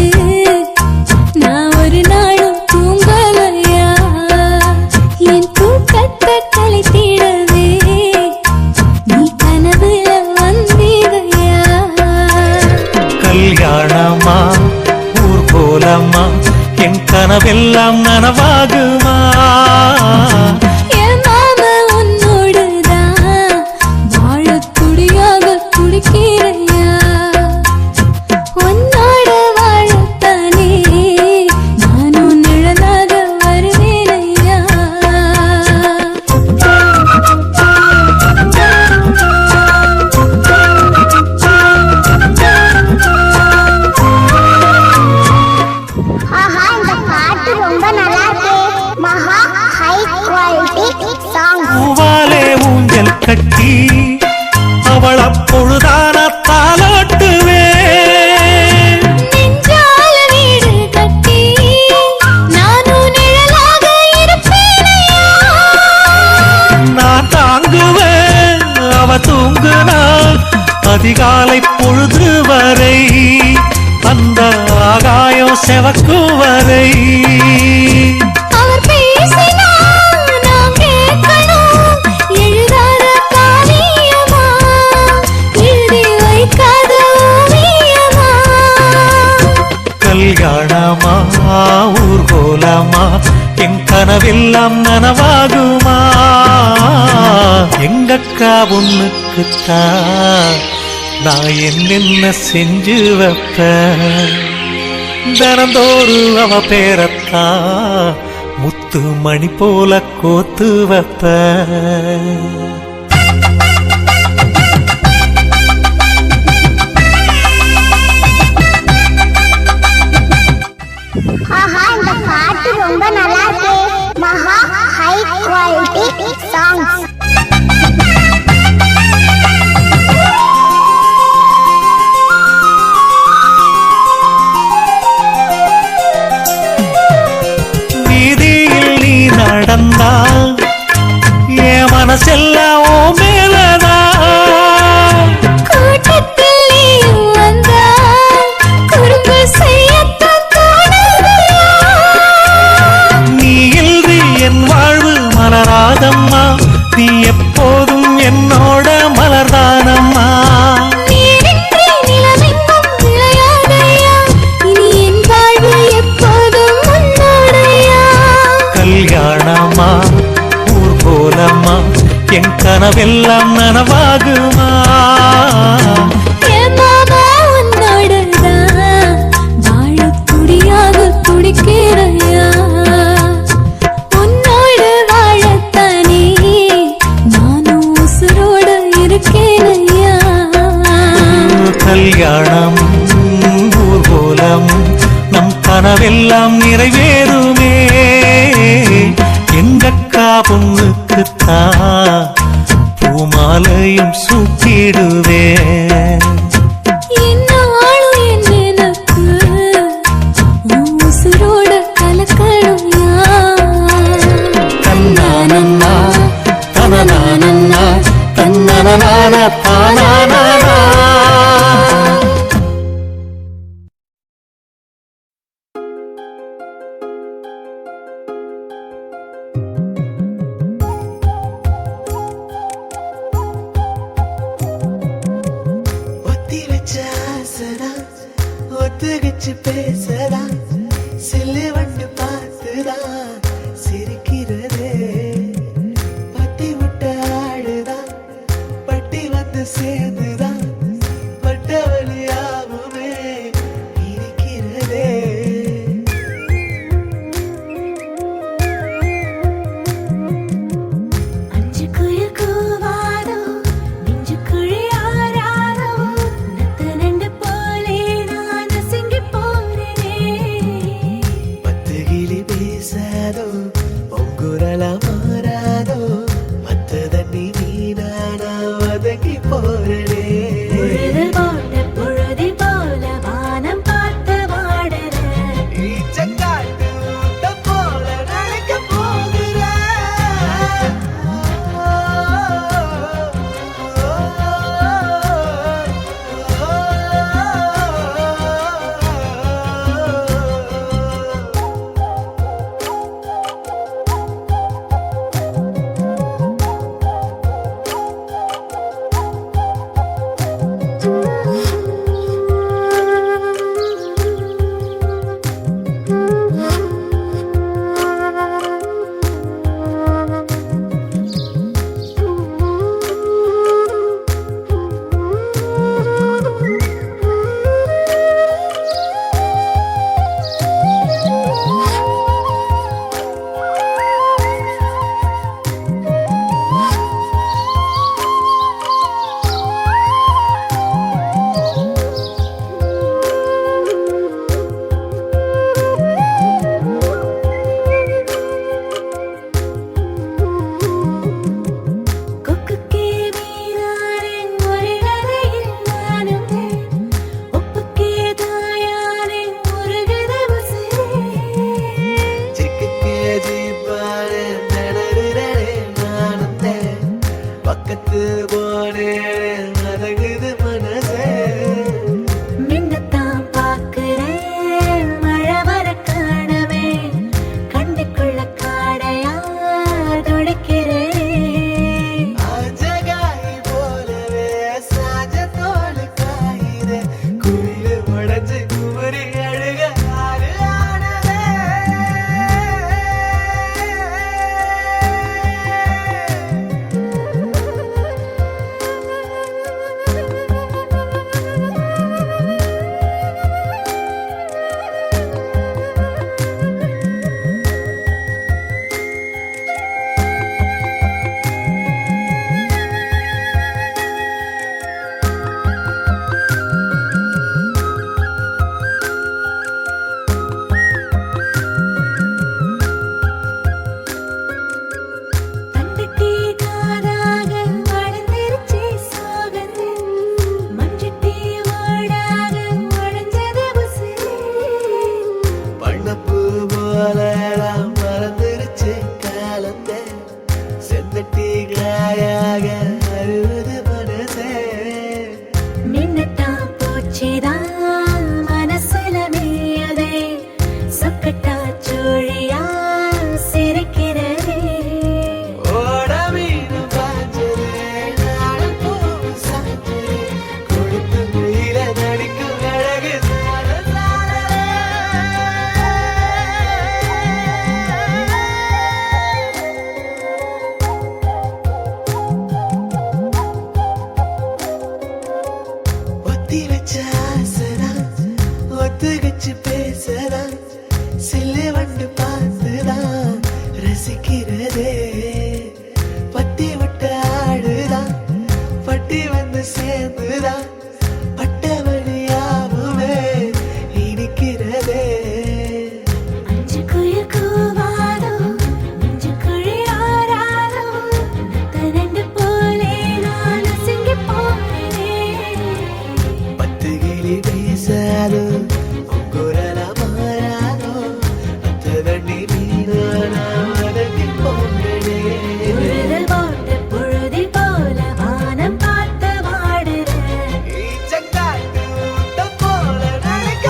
நான் ஒரு நாளும் தூங்கலையா, என் தூக்கத்தை கலைத்திடவே நீ கனவுல வந்திடையா. கல்யாண கல்யாணமா ஊர்கோலமா என் கனவெல்லாம் நனவாகுமா என் மாமா உன்னோடுதான் வாழத் துடியாக துடிக்கிறையா உன்னோட வாழத்தானே நானும் நிழலாக வருவேனையா ஆஹா இந்த பாட்டு ரொம்ப நல்லா இருக்கு மகா ஹை குவாலிட்டி சாங் பூவாலே ஊஞ்சல் கட்டி அவள் அப்பொழுதான தாலாட்டுவேன் நெஞ்சால வீடு கட்டி நானும் நிழலாக இருப்பேனையா நான் தாங்குவேன் அவ தூங்குனாள் அதிகாலை பொழுது வரை அந்த ஆகாயம் செவக்கும் வரை அவர் பேசினால் நாம் கேட்கணும் எழுதாத காவியமா எழுதி வைக்காத ஓவியமா கல்யாணமா ஊர்கோலமா என் கனவெல்லாம் நனவாகுமா எங்கக்கா ஒண்ணுக்குத்தான் நான் என்னென்ன செஞ்சு வைப்பேன் தினந்தோறு அவ பேரத்தா முத்து மணி போல கோத்து வைப்பேன் ஆஹா இந்த பாட்டு ரொம்ப நல்லா இருக்கு மகா ஹை குவாலிட்டி சாங் வீதியில் நீ நடந்தா என் மனசெல்லாம் ஓ மேலதான் கூட்டத்தில் நீயும் வந்தா குறும்பு செய்யத்தான் தோணுதையா நீ இன்றி என் வாழ்வு மலராதம்மா நீ எப்போதும் என்னோட மலர்தானம்மா நீரின்றி நிலவெங்கும் விளையாதையா இனி என் வாழ்வு எப்போதும் உன்னோடையா கல்யாணமா ஊர்கோலமா என் கனவெல்லாம் நனவாகுமா என் மாமா உன்னோடுதான் வாழத் துடியாக துடிக்கிறையா உன்னோடு வாழத்தானே நானும் உசுரோடு இருக்கேனையா கல்யாணம் ஊர்கோலம் நம் கனவெல்லாம் நிறைவேறுமே எங்கக்கா பொண்ணுக்குத்தான் பூமாலையும் சூட்டிடுவேன் என்னாலும் என் எனக்கு உன் உசுரோட கலக்கணும்யா தன்னானன்னா தனனானன்னா தன்னனனான தானானா ஒத்தி வச்ச ஆசைதான் ஒத்துகிச்சு பேசதான் சில்லு வண்டு பார்த்துதான் சிரிக்கிறதே பட்டி விட்ட ஆடுதான் பட்டி வந்து சேர்ந்துதான் பட்ட வழியாவுமே இருக்கிறதே அஞ்சு குயில் கூவாதோ நெஞ்சு குழி ஆறாதோ நத்த நண்டு போலே நான் அசங்கி போறேனே பத்து கிளி பேசாதோ பொங்குரலா மாறாதோ மத்த தண்ணி மீனானா வதங்கி போறேன் போலாம் மறந்துருச்சு காலத்தை செந்தட்டி காயாக அறுபது மனசே நின்னுட்டான் போச்சுதான் மனசுல நீயதே சொக்கட்டா சூழியா சிரிக்கிறதே ஓட மீனும் பாஞ்சது நாளும் பூவும் சாஞ்சது கொடுத்து முயில நடிக்கும் அழகு ஒத்தி வச்ச ஆசைதான் ஒத்துகச்சு பேசதான் சில்லு வண்டு பார்த்துதான் ரசிக்கிறதே பத்தி விட்ட ஆடுதான் பட்டி வந்து சேர்ந்துதான் பட்ட வழியாவுமே இனிக்கிறதே அஞ்சு குயில் கூவாதோ நெஞ்சு குழி ஆறாதோ நண்டு போலே நான் அசங்கி போனேனே பத்து கிளி பேசாதோ குரல மாறாதோ அத்த தண்ணி மீனானா வதங்கி போனே உருதல் போட்ட புழுதி போல வானம் பார்த்து வாடுறேன் ஈச்சங்காட்டு ஊட்டம் போல நடக்க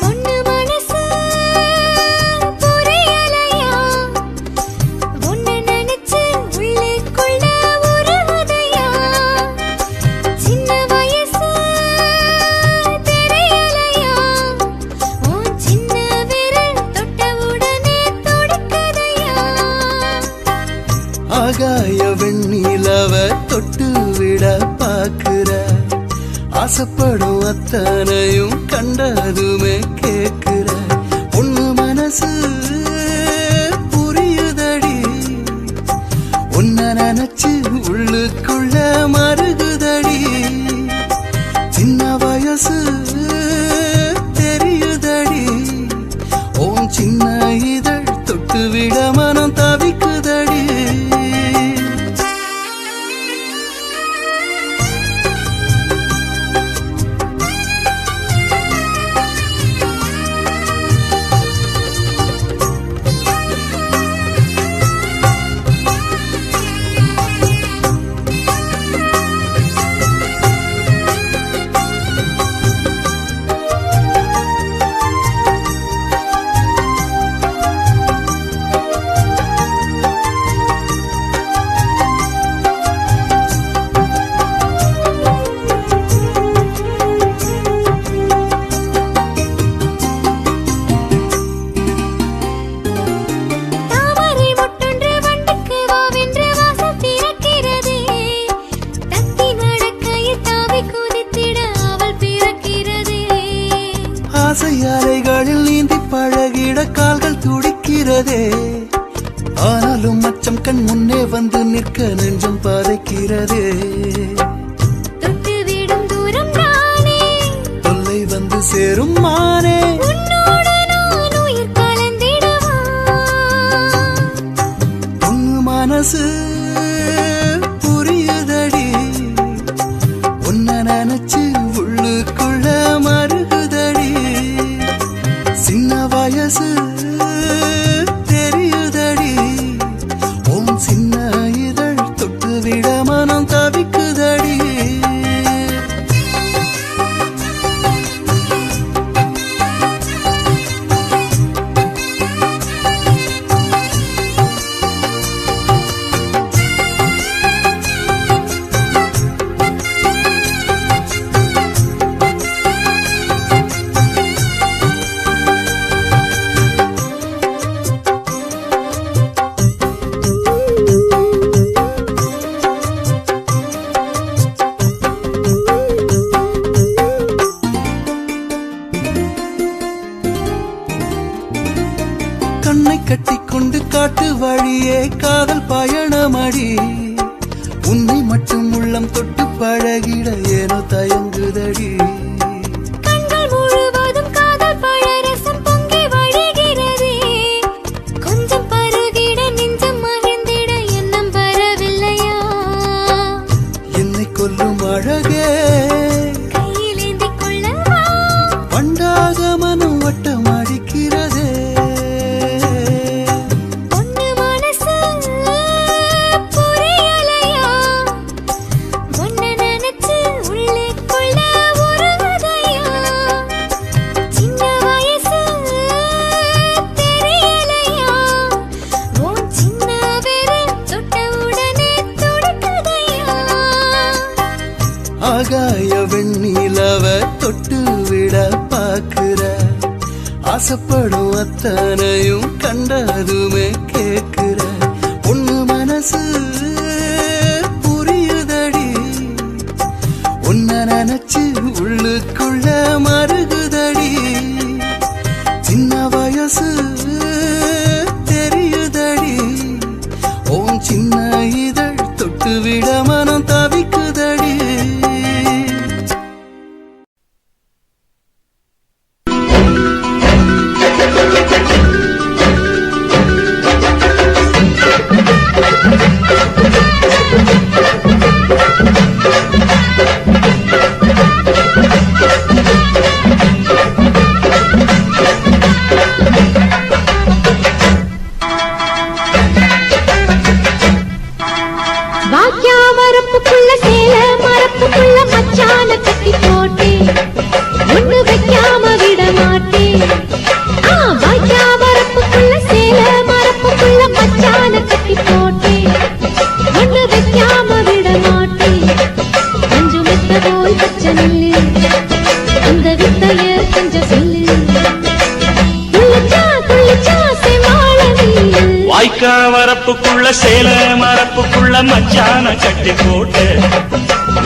பொண்ணு மனசு புரியலையா உன்னை நினைச்சு உள்ளுக்குள்ள உருகுதையா சின்ன வயசு தெரியலையா உன் சின்ன விரல் தொட்ட உடனே துடிக்குதையா ஆகாய வெண்ணிலவ தொட்டு விட பாக்குற ஆசைப்படும் அத்தனையும் கண்டதுமே கேக்குற பொண்ணு மனசு புரியுதடி உன்னை நினைச்சு உள்ளுக்குள்ள மருகுதடி சின்ன வயசு தெரியுதடி உன் சின்ன இதழ் தொட்டு விட மனம் தவிக்குதடி தாமரை மொட்டொன்று வண்டுக்கு வாவென்று வாசல் திறக்கிறதே தத்தி நடக்கையில் தாவி குதித்திட அவள் பிறக்கிறதே ஆசை அலைகளில் நீந்தி பழகிட கால்கள் துடிக்கிறதே ஆனாலும் மச்சம் கண் முன்னே வந்து நிற்க நெஞ்சம் பதைக்கிறதே தொட்டு விடும் தூரம் நானே தொல்லை வந்து சேரும் மானே உன்னோடு நான் உயிர் கலந்திடவா பொண்ணு மனசு புரியுதடி உன்னை நினைச்சு உள்ளுக்குள்ள மருகுதடி சின்ன வயசு தெரியுதடி உன் சின்ன இதழ் தொட்டு விட மனம் தவிக்குதடி வழியே காதல் பயணமடி உன்னை மட்டும் உள்ளம் தொட்டு பழகிட ஏனோ தயங்குதடி கண்கள் முழுவதும் காதல் பழரசம் பொங்கி வழிகிறதே கொஞ்சம் பருகிட நெஞ்சம் மகிழ்ந்திட எண்ணம் வரவில்லையா என்னை கொல்லும் அழகே கையில் ஏந்திக் கொள்ளவா பண்டாக மனம் வட்டம் அடிக்கிறதே பொண்ணு மனசு புரியலையா உன்னை நினைச்சு உள்ளேக்குள்ள உருகுதையா சின்ன வயசு தெரியலையா உன் சின்ன விரல் தொட்ட உடனே துடிக்குதையா ஆகாய வெண்ணிலவ தொட்டு விட பாக்குற ஆசைப்படும் அத்தனையும் கண்டதுமே கேக்குற பொண்ணு மனசு புரியுதடி உன்னை நினைச்சு உள்ளுக்குள்ள மருகுதடி சின்ன வயசு தெரியுதடி உன் சின்ன இதழ் தொட்டு விட மனம் தவிக்குதடி வாக்கியா வரப்புக்குள்ள சேல மரப்புக்குள்ள மச்சான கட்டி போட்டேன் ஒண்ணு வைக்காம விட மாட்டேன் வாக்கியா வரப்புக்குள்ள சேல மரப்புக்குள்ள மச்சான கட்டி போட்டேன் ஒண்ணு வைக்காம விட மாட்டேன் கொஞ்சம் மெத்த போல் பச்சை நெல்லு அந்த வித்தைய கொஞ்சம் சொல்லு துள்ளிச்சா செமாள நீலு வாய்க்கா வரப்புக்குள்ள சேல மரப்புக்குள்ள மச்சான கட்டி போட்டு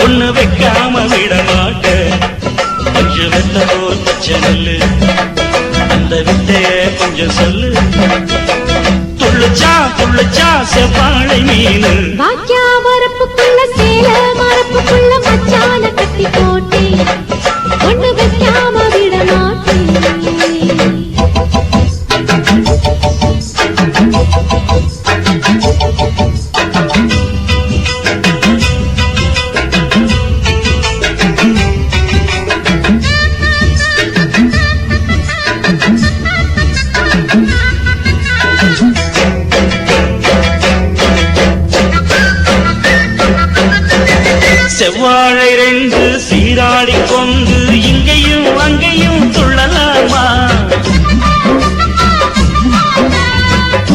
ஒண்ணு வைக்காம விட மாட்ட கொஞ்சம் வெத்த போல் பச்சை நெல்லு அந்த வித்தைய கொஞ்சம் சொல்லு துள்ளுச்சா செவ்வாழை மீனு வாக்கியா வரப்புக்குள்ள சேல மரப்புக்குள்ள மச்சான கட்டி போட்டேன் ஒண்ணு வைக்காம விட மாட்டேன் செவ்வாழை ரெண்டு சீராடி கொண்டு இங்கேயும் அங்கேயும் துள்ளலாமா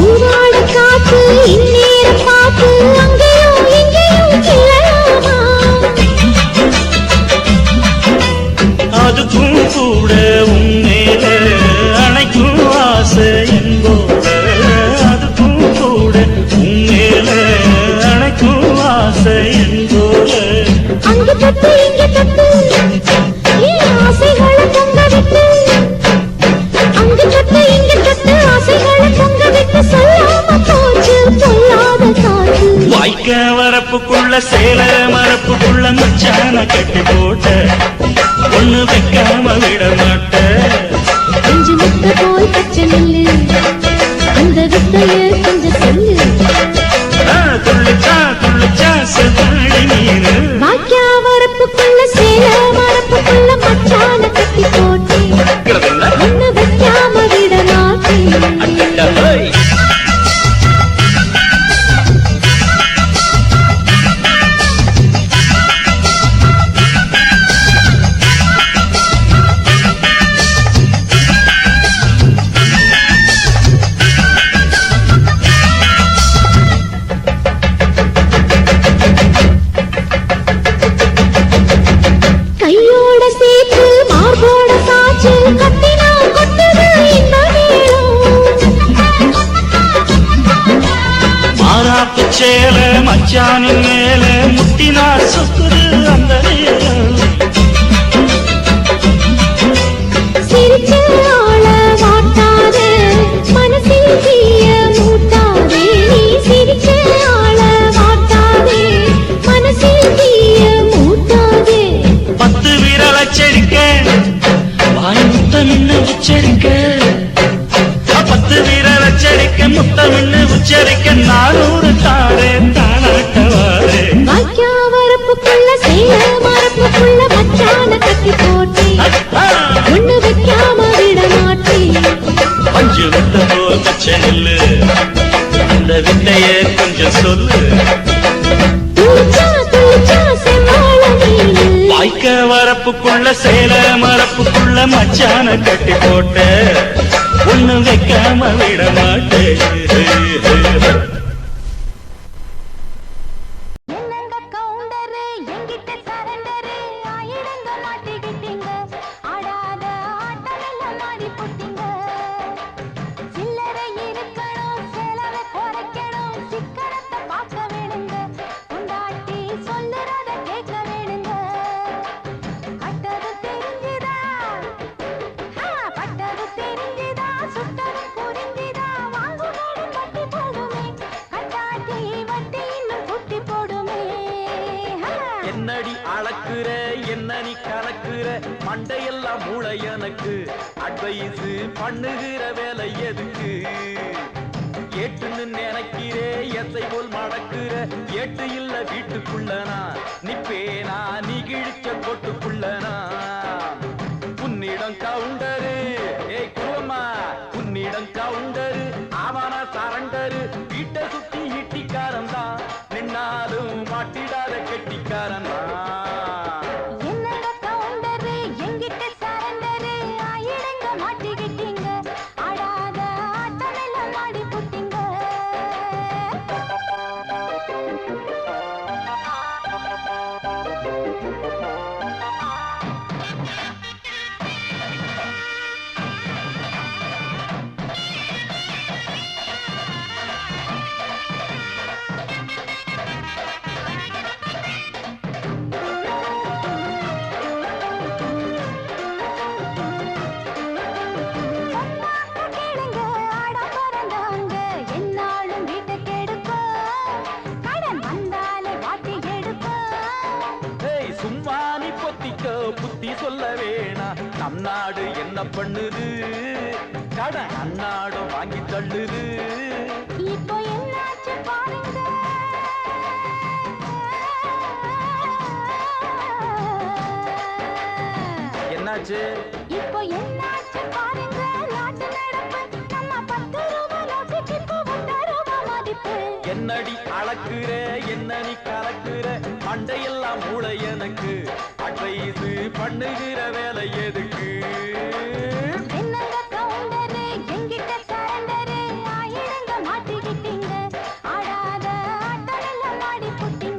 ஊராடு காத்து இந்நேரம் பார்த்து அங்கேயும் இங்கேயும் கிளலாமா அதுக்கும் கூட உன்மேல அணைக்கும் ஆசை என்போட அதுக்கும் கூட உன்மேல அணைக்கும் ஆசை என்போட அங்கு தொட்டு இங்கு தொட்டு என் ஆசைகளை பொங்க விட்டு அங்கு தொட்டு இங்கு தொட்டு ஆசைகளை பொங்க விட்டு சொல்லாம போச்சு சொல்லாத காற்று வாய்க்க வரப்புக்குள்ள சேல மரப்புக்குள்ள மச்சான கட்டி போட்ட ஒண்ணு வைக்காம விட மாட்ட கொஞ்சம் முத்த போல் பச்சை நெல்லு அந்த வித்தைய கொஞ்சம் சொல்லு துள்ளுச்சா செவ்வாழை மீனு வாக்கியா வரப்புக்குள்ள சேல மரப்புக்குள்ள மச்சான கட்டி போட்டேன் ஒண்ணு வைக்காம விட மாட்டேன் கையோட சேர்த்து மார்போட சாச்சு கட்டினா கொட்டுது இந்த மாறாப்பு சேல மச்சானின் மேல முட்டினா சுத்துது அந்த நேரம் சிரிச்சு ஆள வாட்டாதே மனசில் தீய மூட்டாதே நீ உச்சரிக்க 10 வீரர் அச்சரிக்க முத்தமின்னு உச்சரிக்க 400 தாரே தானாட்டவாரே வாய்க்கா வரப்புக்குள்ள சேல மரப்புக்குள்ள மச்சான கட்டி போட்டி ஒண்ணு வைக்காம விட மாட்டி பஞ்சு விட்ட போல் பச்சை நெல்லு அந்த வித்தைய கொஞ்சம் சொல்லு துளிச்சா துளிச்சா செவ்வாழ மீனு வாய்க்க வரப்புக்குள்ள சேல மரப்புக்குள்ள மச்சான கட்டி போட்ட ஒண்ணு வைக்காம விட மாட்டேன் என்னங்க கவுண்டரு எங்கிட்ட சரண்டரு ஆயிடங்க மாட்டிக்கிட்டீங்க ஆடாத ஆட்டமெல்லாம் மாடி போட்டீங்க சில்லறை இருக்கணும் செலவை குறைக்கணும் சிக்கனத்தை பார்க்க வேணுங்க உண்டாட்டி சொல்லுறத கேட்க வேணுங்க கட்டது தெரிஞ்சுதா பட்டது தெரிஞ்சுதா சுட்டது புரிஞ்சுதா வாங்குவோடு பட்டி போடுமே கட்டாட்டி வட்டி இன்னும் குட்டி போடுமே என்னடி அளக்குற என்ன நீ கலக்குற மண்டையெல்லாம் மூளை எனக்கு அட்வைஸ் பண்ணுகிற வேலை எதுக்கு ஏட்டுன்னு நினைக்கிறே எசை போல் மடக்குற ஏட்டு இல்ல வீட்டுக்குள்ளனா நிப்பேனா நீ கிழிச்ச கொட்டுக்குள்ளனா உன்னிடம் கவுண்டரு ஏய் குருவம்மா உன்னிடம் கவுண்டரு அவன சரண்டரு வீட்டை சுத்தி இட்டிக்காரன் தான் நின்னாலும் மாட்டிடாத கெட்டிக்காரன் என்னங்க கவுண்டரு எங்கிட்ட சரண்டரு ஆயிடங்க மாட்டிக்கிட்டீங்க ஆடாத ஆட்டமெல்லாம் மாடி புட்டீங்க கேளுங்க ஆடம்பரந்தாங்க என்னாலும் வீட்டை கெடுக்கும் கடன் வந்தாலே வாட்டி எடுக்கும் ஏய் சும்மா நீ பொத்திக்க புத்தி சொல்ல வேணா நம் நாடு என்ன பண்ணுது கடன் அந்நாடும் வாங்கி தள்ளுது இப்போ என்னாச்சு பாருங்க என்னாச்சு இப்போ என்னாச்சு பாருங்க நாட்டு நடப்பு நம்ம 10 ரூபாய் நோட்டுக்கு இப்போ 10 ரூபாய் மதிப்பு என்னடி அளக்குற என்ன நீ கலக்குற மண்டையெல்லாம் மூளை எனக்கு அட்வைஸ் பண்ணுகிற வேலை எதுக்கு என்னங்க கவுண்டரு எங்கிட்ட சரண்டரு ஆயிடங்க மாட்டிக்கிட்டீங்க ஆடாத ஆட்டமெல்லாம் மாடி புட்டீங்க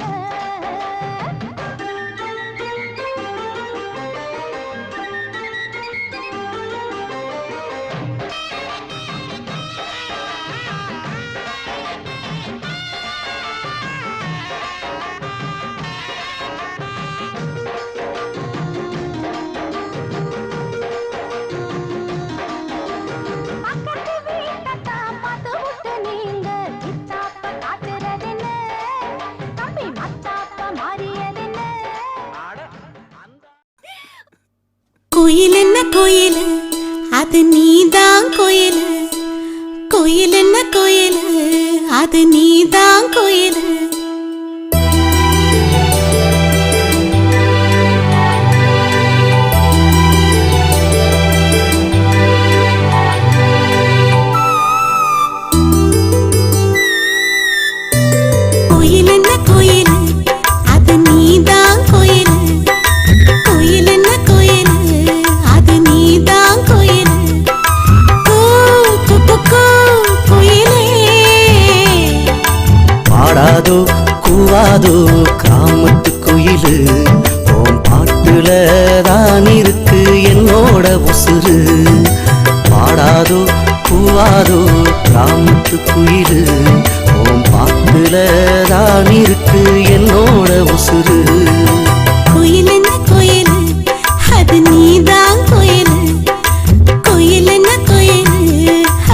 பக்கத்து வீட்டத்தான் பார்த்து விட்டு நீங்க கித்தாப்ப காட்டுறதென்ன தம்பி மத்தாப்ப மாறியதென்ன கோயில் என்ன கோயில் அது நீதான் கோயில் கோயில் என்ன கோயில் அது நீதான் கோயில் கோயில் என்ன கோயில் அது நீதான் கோயில் கோயில் என்ன கோயில் அது நீதான் கோயில் கூ கூ கூ கூ கோயிலே பாடாதோ கூவாதோ கிராமத்து குயிலு ஓம் பாட்டுல தான் இருக்கு என்னோட உசுறு பாடாதோ கூவாதோ கிராமத்து குயிலு ஓம் பாட்டுல தான் இருக்கு என்னோட உசுறு கோயில் என்ன கோயில் அது நீதான் கோயில் கோயில் என்ன கோயில்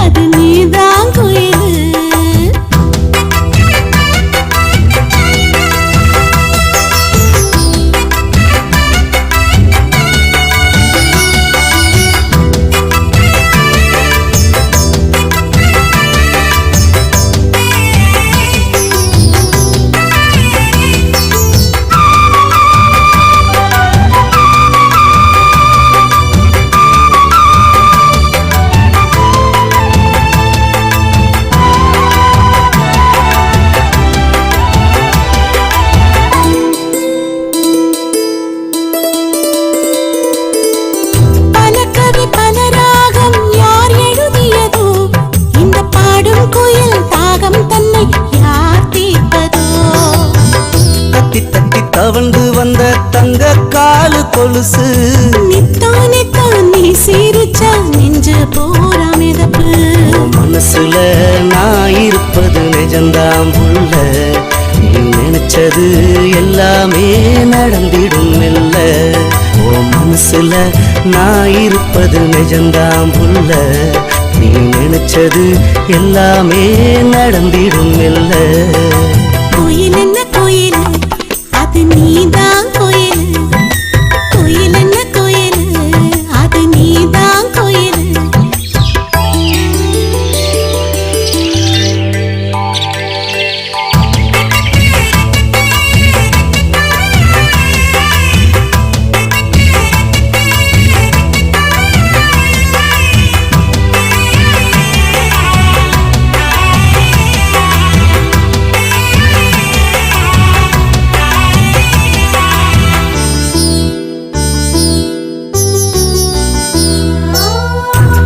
அது நீதான் கோயில் தவழ்ந்து வந்த தங்க காலு கொலுசு நித்தோ நித்தோ நீ சிரிச்சா நெஞ்ச போரா மிதப்பு மனசுல நான் இருப்பது நிஜந்தாம் புள்ள நீ நினைச்சது எல்லாமே நடந்திடும் மெல்ல ஓ மனசுல நான் இருப்பது நிஜந்தாம் புள்ள நீ நினைச்சது எல்லாமே நடந்திடும் மெல்ல கோயில் என்ன கோயில் அது நீதான் கோயில் கோயில் என்ன கோயில் அது நீதான் கோயில்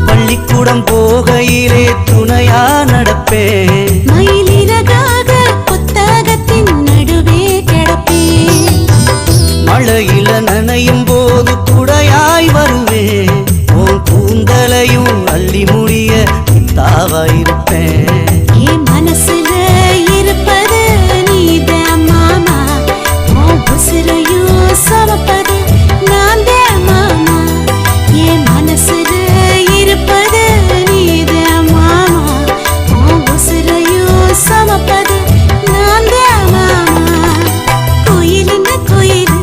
பள்ளிக்கூடம் போகையிலே துணையா நடப்பேன் மயிலிறகாக புத்தகத்தின் நடுவே கிடப்பேன் மழையில நனையும் போது குடையாய் வருவேன் உன் கூந்தலையும் அள்ளி முடிய தாவாயிருப்பேன் என் மனசுல இருப்பது நீதான் மாமா உன் உசிரையும் சமப்பது நான் தான் மாமா என் மனசுல இருப்பது நீதான் மாமா உன் உசிரையும் சமப்பது நான் தான் மாமா கோயில் என்ன கோயில்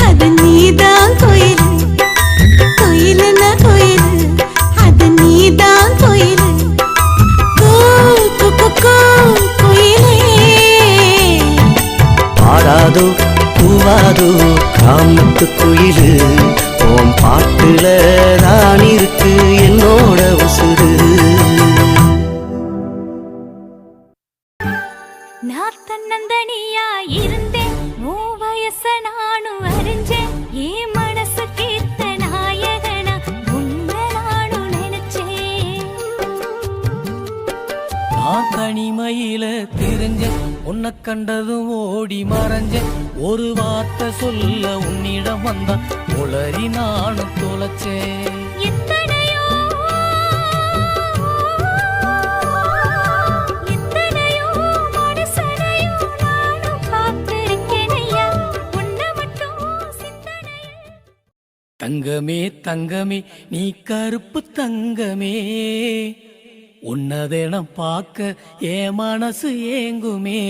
அது நீதான் கோயில் கோயில் என்ன கோயில் அது நீதான் கோயில் பாடாதோ பூவாதோ காமத்து குயிலு ஓம் பாட்டுல தான் இருக்கு என்னோட உசுறு நான் தன்னந்தனியா இருந்தேன் உன் வயச நானும் அறிஞ்சேன் என் மனசு கேட்ட நாயகனா உன்னை நானும் நினைச்சேன் நான் தனிமையில தெரிஞ்சேன் உன்னை கண்டதும் ஓடி மறைஞ்சேன் ஒரு வார்த்தை சொல்ல உன்னிடம் வந்தா உளறி நானும் தொலைச்சேன் எத்தனையோ எத்தனையோ மனுஷனையும் நானும் பார்த்திருக்கேன் ஐயா உன்னை மட்டும் சிந்தனையில் தங்கமே தங்கமே நீ கருப்பு தங்கமே உன்னதெனம் பார்க்க என் மனசு ஏங்குமே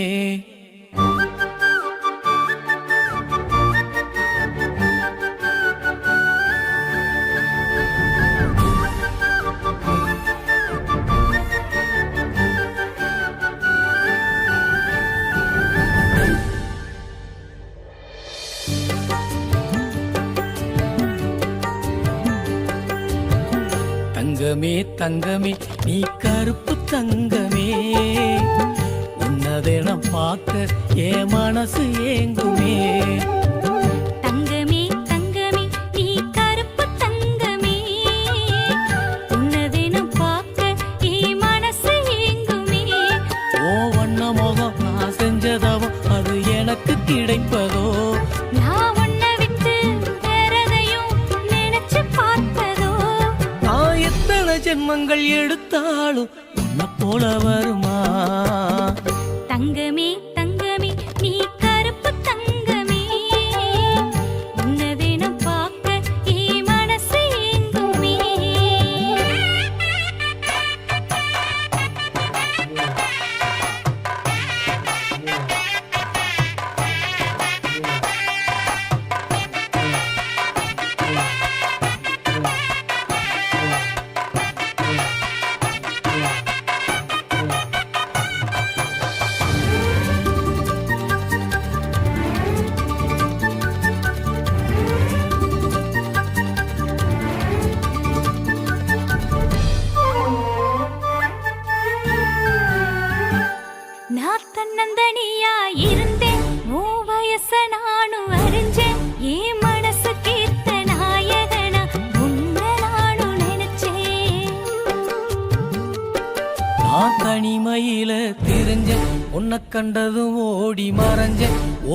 தங்கமே தங்கமே நீ கருப்பு தங்கமே உன்னதெனம் பார்க்க என் மனசு ஏங்குமே தங்கமே தங்கமே நீ கருப்பு தங்கமே உன்னதெனம் பார்க்க என் மனசு ஏங்குமே ஓ வண்ண முகம் நான் செஞ்சதவோ அது எனக்கு கிடைப்பதோ நான் உன்னை விட்டு வேறதையும் நினைச்சு பார்ப்பதோ நான் எத்தனை ஜென்மங்கள் எடுத்தாலும் உன்னை போல வருமா தங்கமே தங்கமே நீ கருப்பு தங்கமே உன்னதெனம் பார்க்க என் மனசு ஏங்குமே தனிமையில தெரிஞ்ச உன்னை கண்டதும் ஓடி மறைஞ்ச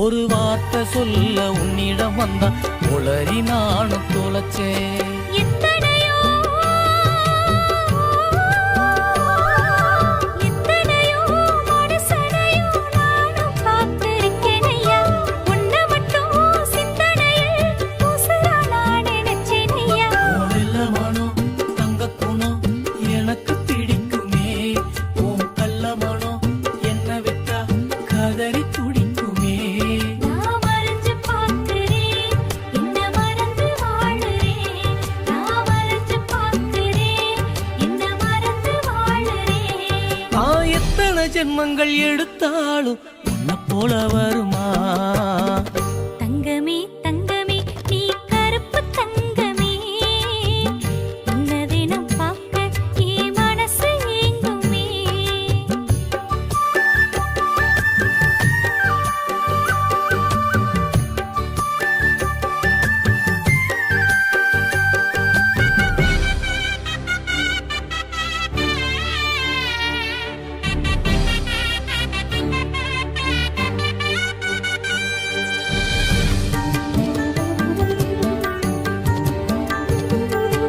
ஒரு வார்த்தை சொல்ல உன்னிடம் வந்தா உளறி நானும் தொலைச்சேன் எத்தனையோ மனுஷனையும் நானும் பார்த்திருக்கேனையா உன்னை மட்டும் சிந்தனையில் உசுரா நான் நினைச்சேனையா உன் மனம் தங்க குணம் எனக்கு பிடிக்குமே உன் கள்ள மனம் என்ன விட்டா கதறி துடிக்குமே நான் மறைஞ்சு பார்க்கிறேன் என்ன மறந்து வாழுறேன் நான் மறைஞ்சு பார்க்கிறேன் என்ன மறந்து வாழுறேன் நான் எத்தனை ஜென்மங்கள் எடுத்தாலும் உன்னை போல வருமா தங்கமே தங்கமே நீ கருப்பு தங்கமே உன்னை தினம் பார்க்க என் மனசு ஏங்குமே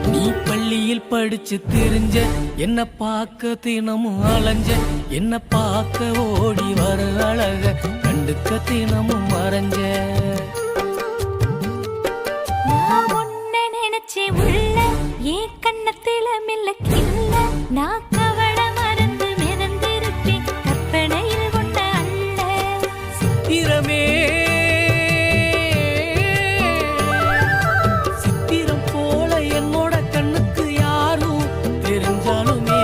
நீ பள்ளியில் படிச்சு தெரிஞ்ச என்ன பார்க்க தினமும் அலைஞ்ச என்ன பார்க்க ஓடி வர அழக கண்டுக்க தினமும் மறைஞ்ச நான் உன்னை நினைச்சேன் உள்ள ஏன் கண்ணத்தில மில்லக்கில்ல நான் கவலை மறந்து மிதந்திருப்பேன் கற்பனையில் உன்னை அல்ல சித்திரமே சித்திரம் போல என்னோட கண்ணுக்கு யாரும் தெரிஞ்சாலுமே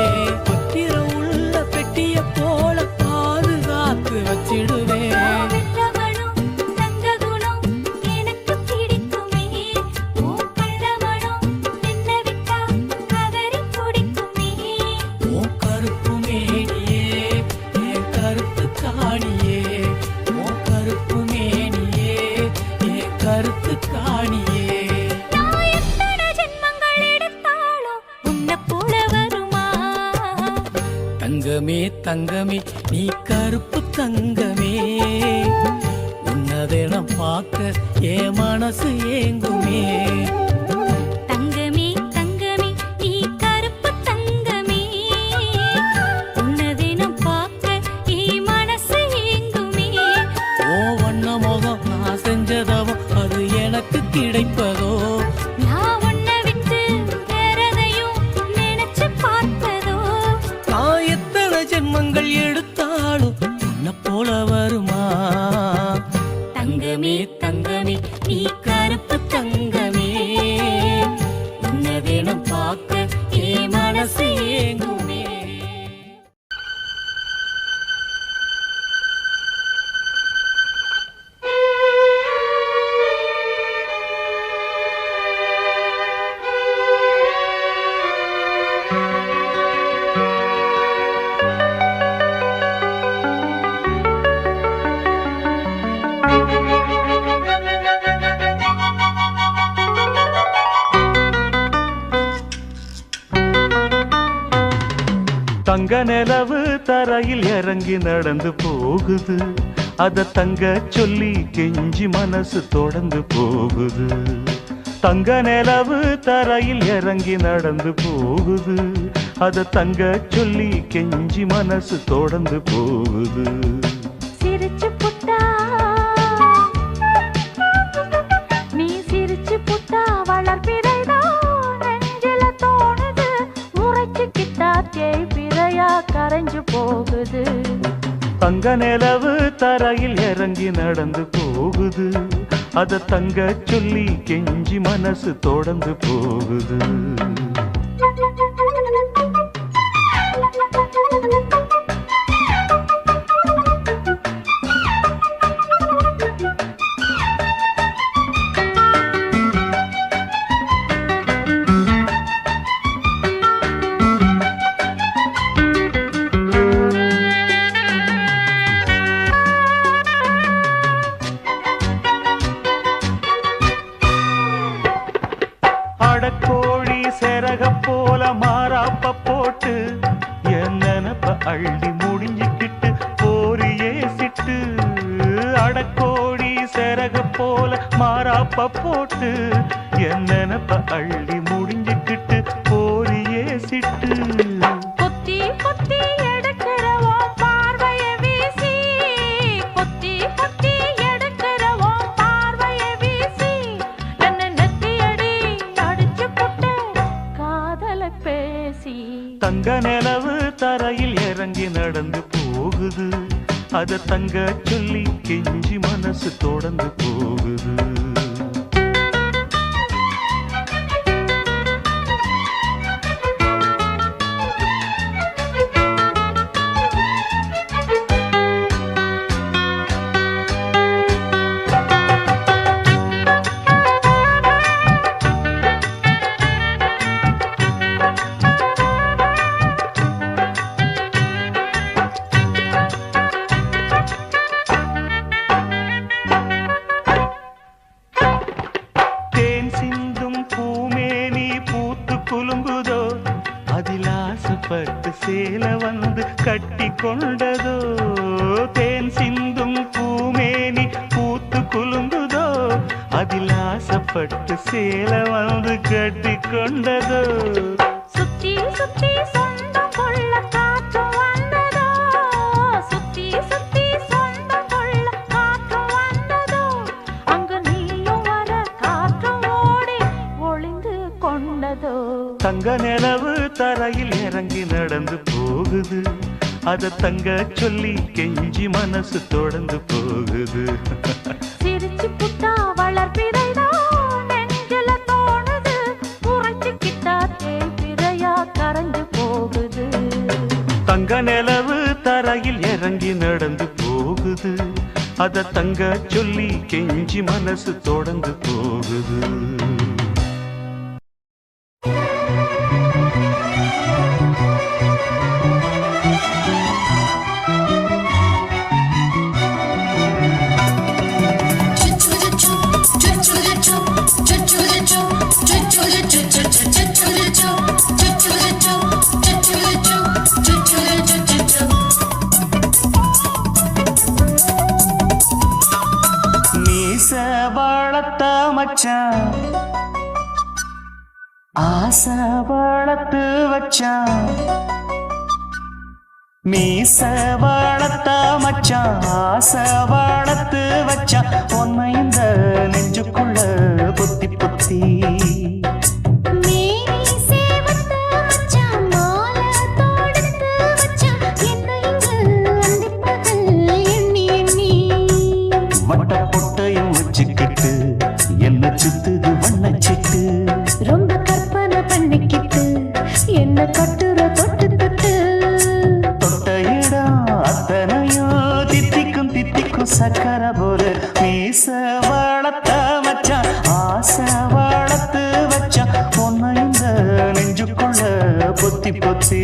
பத்திரம் உள்ள பெட்டிய போல பாதுகாத்து வச்சிடுவேன் வெள்ளமனம் தங்க குணம் எனக்கு பிடிக்குமே உன் கள்ளமனம் என்ன விட்டா கதறி துடிக்குமே உன் கருப்பு மேனியே என் கருத்து காணியே உன் கருப்பு மேனியே என் கருத்து காணியே நான் எத்தனை ஜென்மங்கள் எடுத்தாலும் உன்னை போல வருமா தங்கமே தங்கமே நீ கருப்பு தங்கமே உன்னதெனம் பார்க்க என் மனசு ஏங்குமே தங்கமே தங்கமே நீ கருப்பு தங்கமே உன்னை தினம் பார்க்க என் மனசு ஏங்குமே ஓ வண்ண முகம் நான் செஞ்சதவோ அது எனக்கு கிடைப்பதோ நான் உன்னை விட்டு வேறதையும் நினைச்சு பார்த்ததோ நான் எத்தனை ஜென்மங்கள் எடுத்தாலும் உன்னை போல வருமா தங்கமே தங்கமே நீ கருப்பு தங்கமே உன்னை தினம் பார்க்க என் மனசு ஏங்குமே தங்க நிலவு தரையில் இறங்கி நடந்து போகுது அத தங்க சொல்லி கெஞ்சி மனசு தொடர்ந்து போகுது தங்க நிலவு தரையில் இறங்கி நடந்து போகுது அத தங்க சொல்லி கெஞ்சி மனசு தொடர்ந்து போகுது சிரிச்சு புட்டா நீ சிரிச்சு புட்டா வளர்ப்பிறைதான் நெஞ்சில தோணுது முறைச்சுக்கிட்டா தேய்பிறையா கரைஞ்சு போகுது தங்க நிலவு தரையில் இறங்கி நடந்து போகுது அத தங்க சொல்லி கெஞ்சி மனசு தொடர்ந்து போகுது அடக்கோழி செரக போல மாறாப்ப போட்டு என் நினப்ப அள்ளி முடிஞ்சுக்கிட்டு போரியே சிட்டு அடக்கோடி செரக போல மாறாப்ப போட்டு என் நினப்ப அள்ளி முடிஞ்சுக்கிட்டு போரியே சிட்டு கொத்தி கொத்தி எடுக்கிறவோ பார்வைய வீசி கொத்தி கொத்தி எடுக்கிறவோ பார்வைய வீசி என்ன நெத்தியடி அடிச்சு புட்டு காதல பேசி தங்க நிலவு தரையில் இறங்கி நடந்து போகுது அத தங்க சொல்லி கெஞ்சி மனசு தொடர்ந்து போகுது பட்டு சேல வந்து கட்டி கொண்டதோ தேன் சிந்தும் பூமேனி பூத்து குலுங்குதோ அதில் ஆசைப்பட்டு சேல வந்து கட்டி கொண்டதோ சுத்தி சுத்தி சொந்தம் கொள்ள காற்று வந்ததோ சுத்தி சுத்தி சொந்தம் கொள்ள காற்று வந்ததோ அங்கு நீயும் வர காற்று ஓடி ஒளிந்து கொண்டதோ தங்க நிலவு தரையில் இறங்கி நடந்து போகுது அத தங்க சொல்லி கெஞ்சி மனசு தொடர்ந்து போகுது சிரிச்சு புட்டா வளர்ப்பிறைதான் நெஞ்சில தோணுது உரைச்சுக்கிட்டா தேய்பிறையா கரைஞ்சு போகுது தங்க நிலவு தரையில் இறங்கி நடந்து போகுது அத தங்க சொல்லி கெஞ்சி மனசு தொடர்ந்து போகுது ஆசை வளர்த்து வச்சான் மீச வளர்த்த மச்சான் ஆசை வளர்த்து வச்சான் உன்னை இந்த நெஞ்சுக்குள்ள புத்தி புத்தி வட்ட பொட்டையும் வச்சுக்கிட்டு என்ன சுத்துது வண்ணச்சிட்டு ரொம்ப கற்பனை பண்ணிக்கிட்டு என்ன கட்டுற தொட்டு தொட்டு தொட்ட இடம் அத்தனையும் தித்திக்கும் தித்திக்கும் சக்கர போல மீச வளர்த்த மச்சான் ஆசை வளர்த்து வச்சான் பொண்ணு இந்த நெஞ்சுக்குள்ள பொத்தி பொத்தி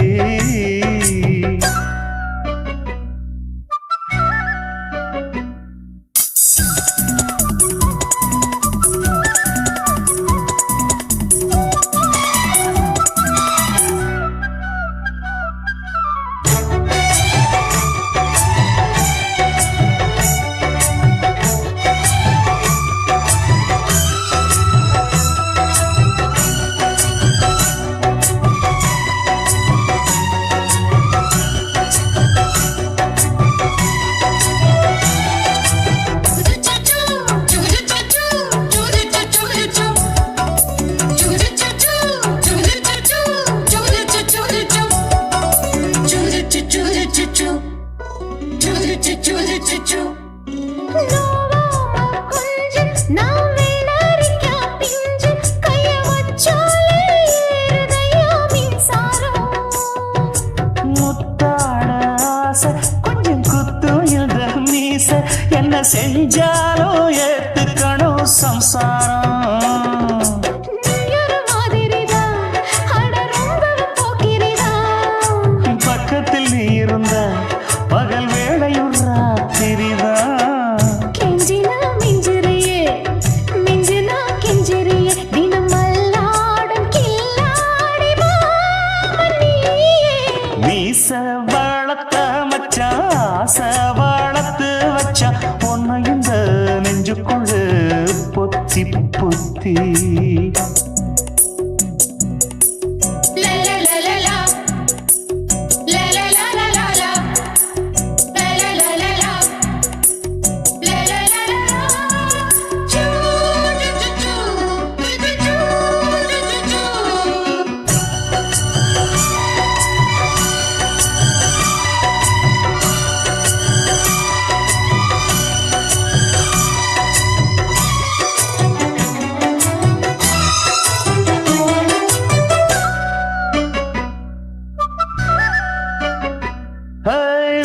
புத்தி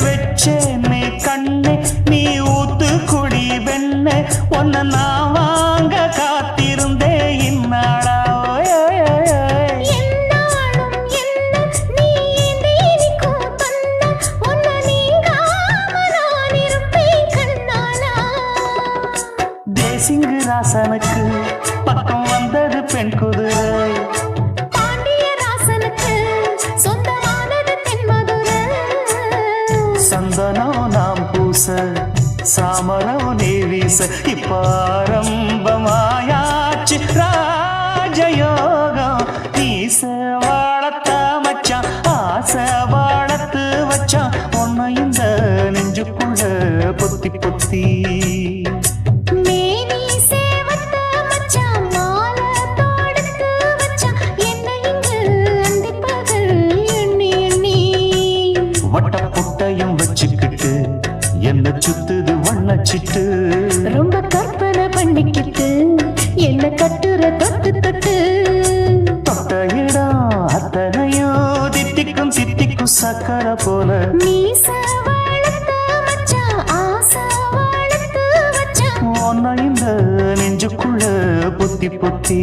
வெச்சேனே கண்ணே நீ ஊத்து குடி வெண்ண ஒன்ன நான் வாங்க காத்திருந்தே இந்நாளா என்னாலும் என்ன நீ நீக்கும் தந்த உன்னை நீங்காம நான் இருப்பேன் கண்ணாலா தேசிங்கு ராசனுக்கு பக்கம் வந்தது பெண் குதிரை பாண்டிய ராசனுக்கு சொந்தமானது தென்மதுரை சந்தனம் நாம் பூச சாமரம் நீ வீச இப்பாரம்பமாயாச்சு ராஜயோகம் நீச வாழத்த மச்சான் ஆசை வாழத்து வச்சான் உன்னை இந்த நெஞ்சுக்குள்ள பொத்தி பொத்தி மேனி சேவத்த மச்சான் மாலை தொடுத்து வச்சான் என்னை இங்கு அண்டிப்பகல் எண்ணி எண்ணி வட்ட புட்டையும் வச்சுக்கிட்டு என்ன சுத்துது வண்ணச்சிட்டு ரொம்ப கற்பனை பண்ணிக்கிட்டு என்ன கட்டுற தொட்டு தொட்டு தொட்ட இடம் அத்தனையோ தித்திக்கும் தித்திக்கும் சக்கரை போல மீச வளர்த்த மச்சான் ஆசை வளர்த்து வச்சான் உன்னை இந்த நெஞ்சுக்குள்ள பொத்தி பொத்தி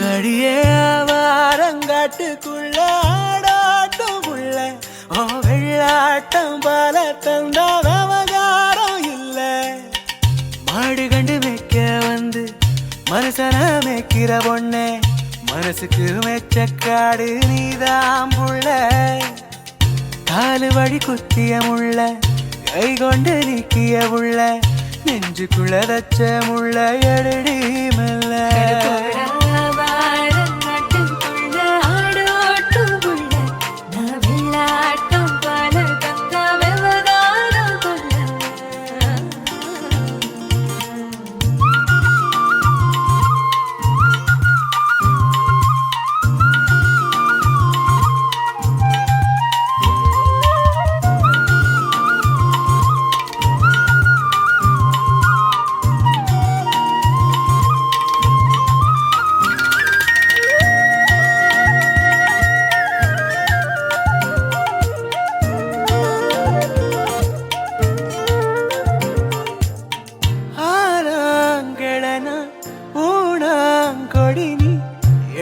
அடியே வாரங்காட்டுக்குள்ள ஆடாட்டம் புள்ள ஓ வெள்ளாட்டம் பால தந்த விவகாரம் இல்ல மாடு கண்டு மேய்க்க வந்து மனுஷன மேய்க்கிற பொண்ணே மனசுக்கு மெச்சக்காடு நீதான் புள்ள காலு வழி குத்திய முள்ள கை கொண்டு நீக்கிய புள்ள நெஞ்சுக்குள்ள தச்ச முள்ள எடுடி மெல்ல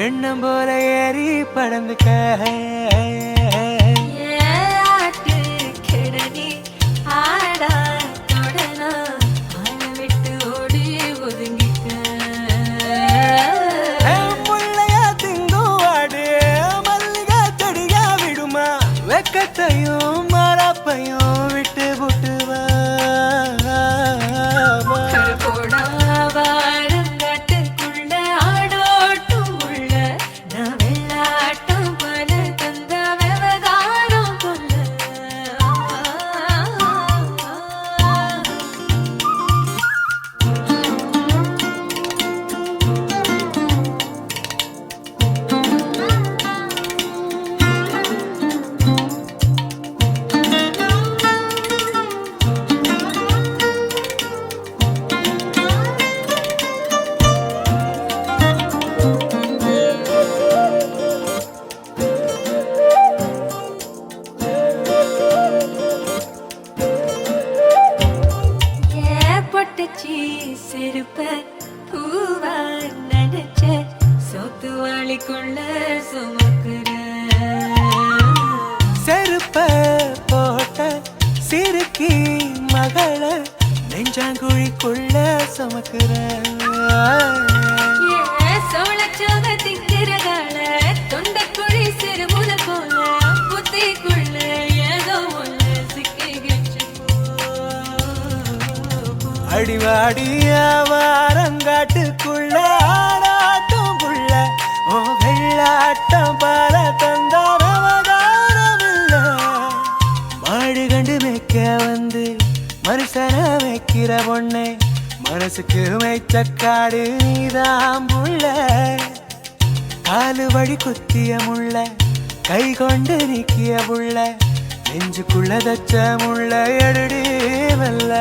எண்ணம் போல ஏறி படந்துக்க முள்ளையா திங்குவாடு மல்லிகா செடியா விடுமா வெக்கத்தையும் மரப்பையும் விட்டு புட்டுவா ஆடோட்டும் உள்ள நான் வெள்ளாட்டம் பல தந்த புத்திக்குள்ள சுமக்குற செருப்ப போட்ட சிறுக்கி மகள நெஞ்சாங்குழிக்குள்ள சுமக்குற சோளச்சோக திங்கிறகால தொண்டைக்குழி சிறுமுல போல புத்திக்குள்ள ஏதோ ஒன்று சிக்கிச்சு அடிவாடிய வாரங்காட்டுக்குள்ள ஆடாட்டும் புள்ள ஓ வெள்ளாட்டம் பால தந்தாரவதாரமில்ல மாடு கண்டு மேய்க்க வந்து மனுஷன வைக்கிற பொண்ணே மனசுக்கு மைச்சக்காடு நீதான் புள்ள காலு வழி குத்திய முள்ள கை கொண்டு நீக்கிய புள்ள நெஞ்சுக்குள்ள தச்ச முள்ள எடுடி வெல்ல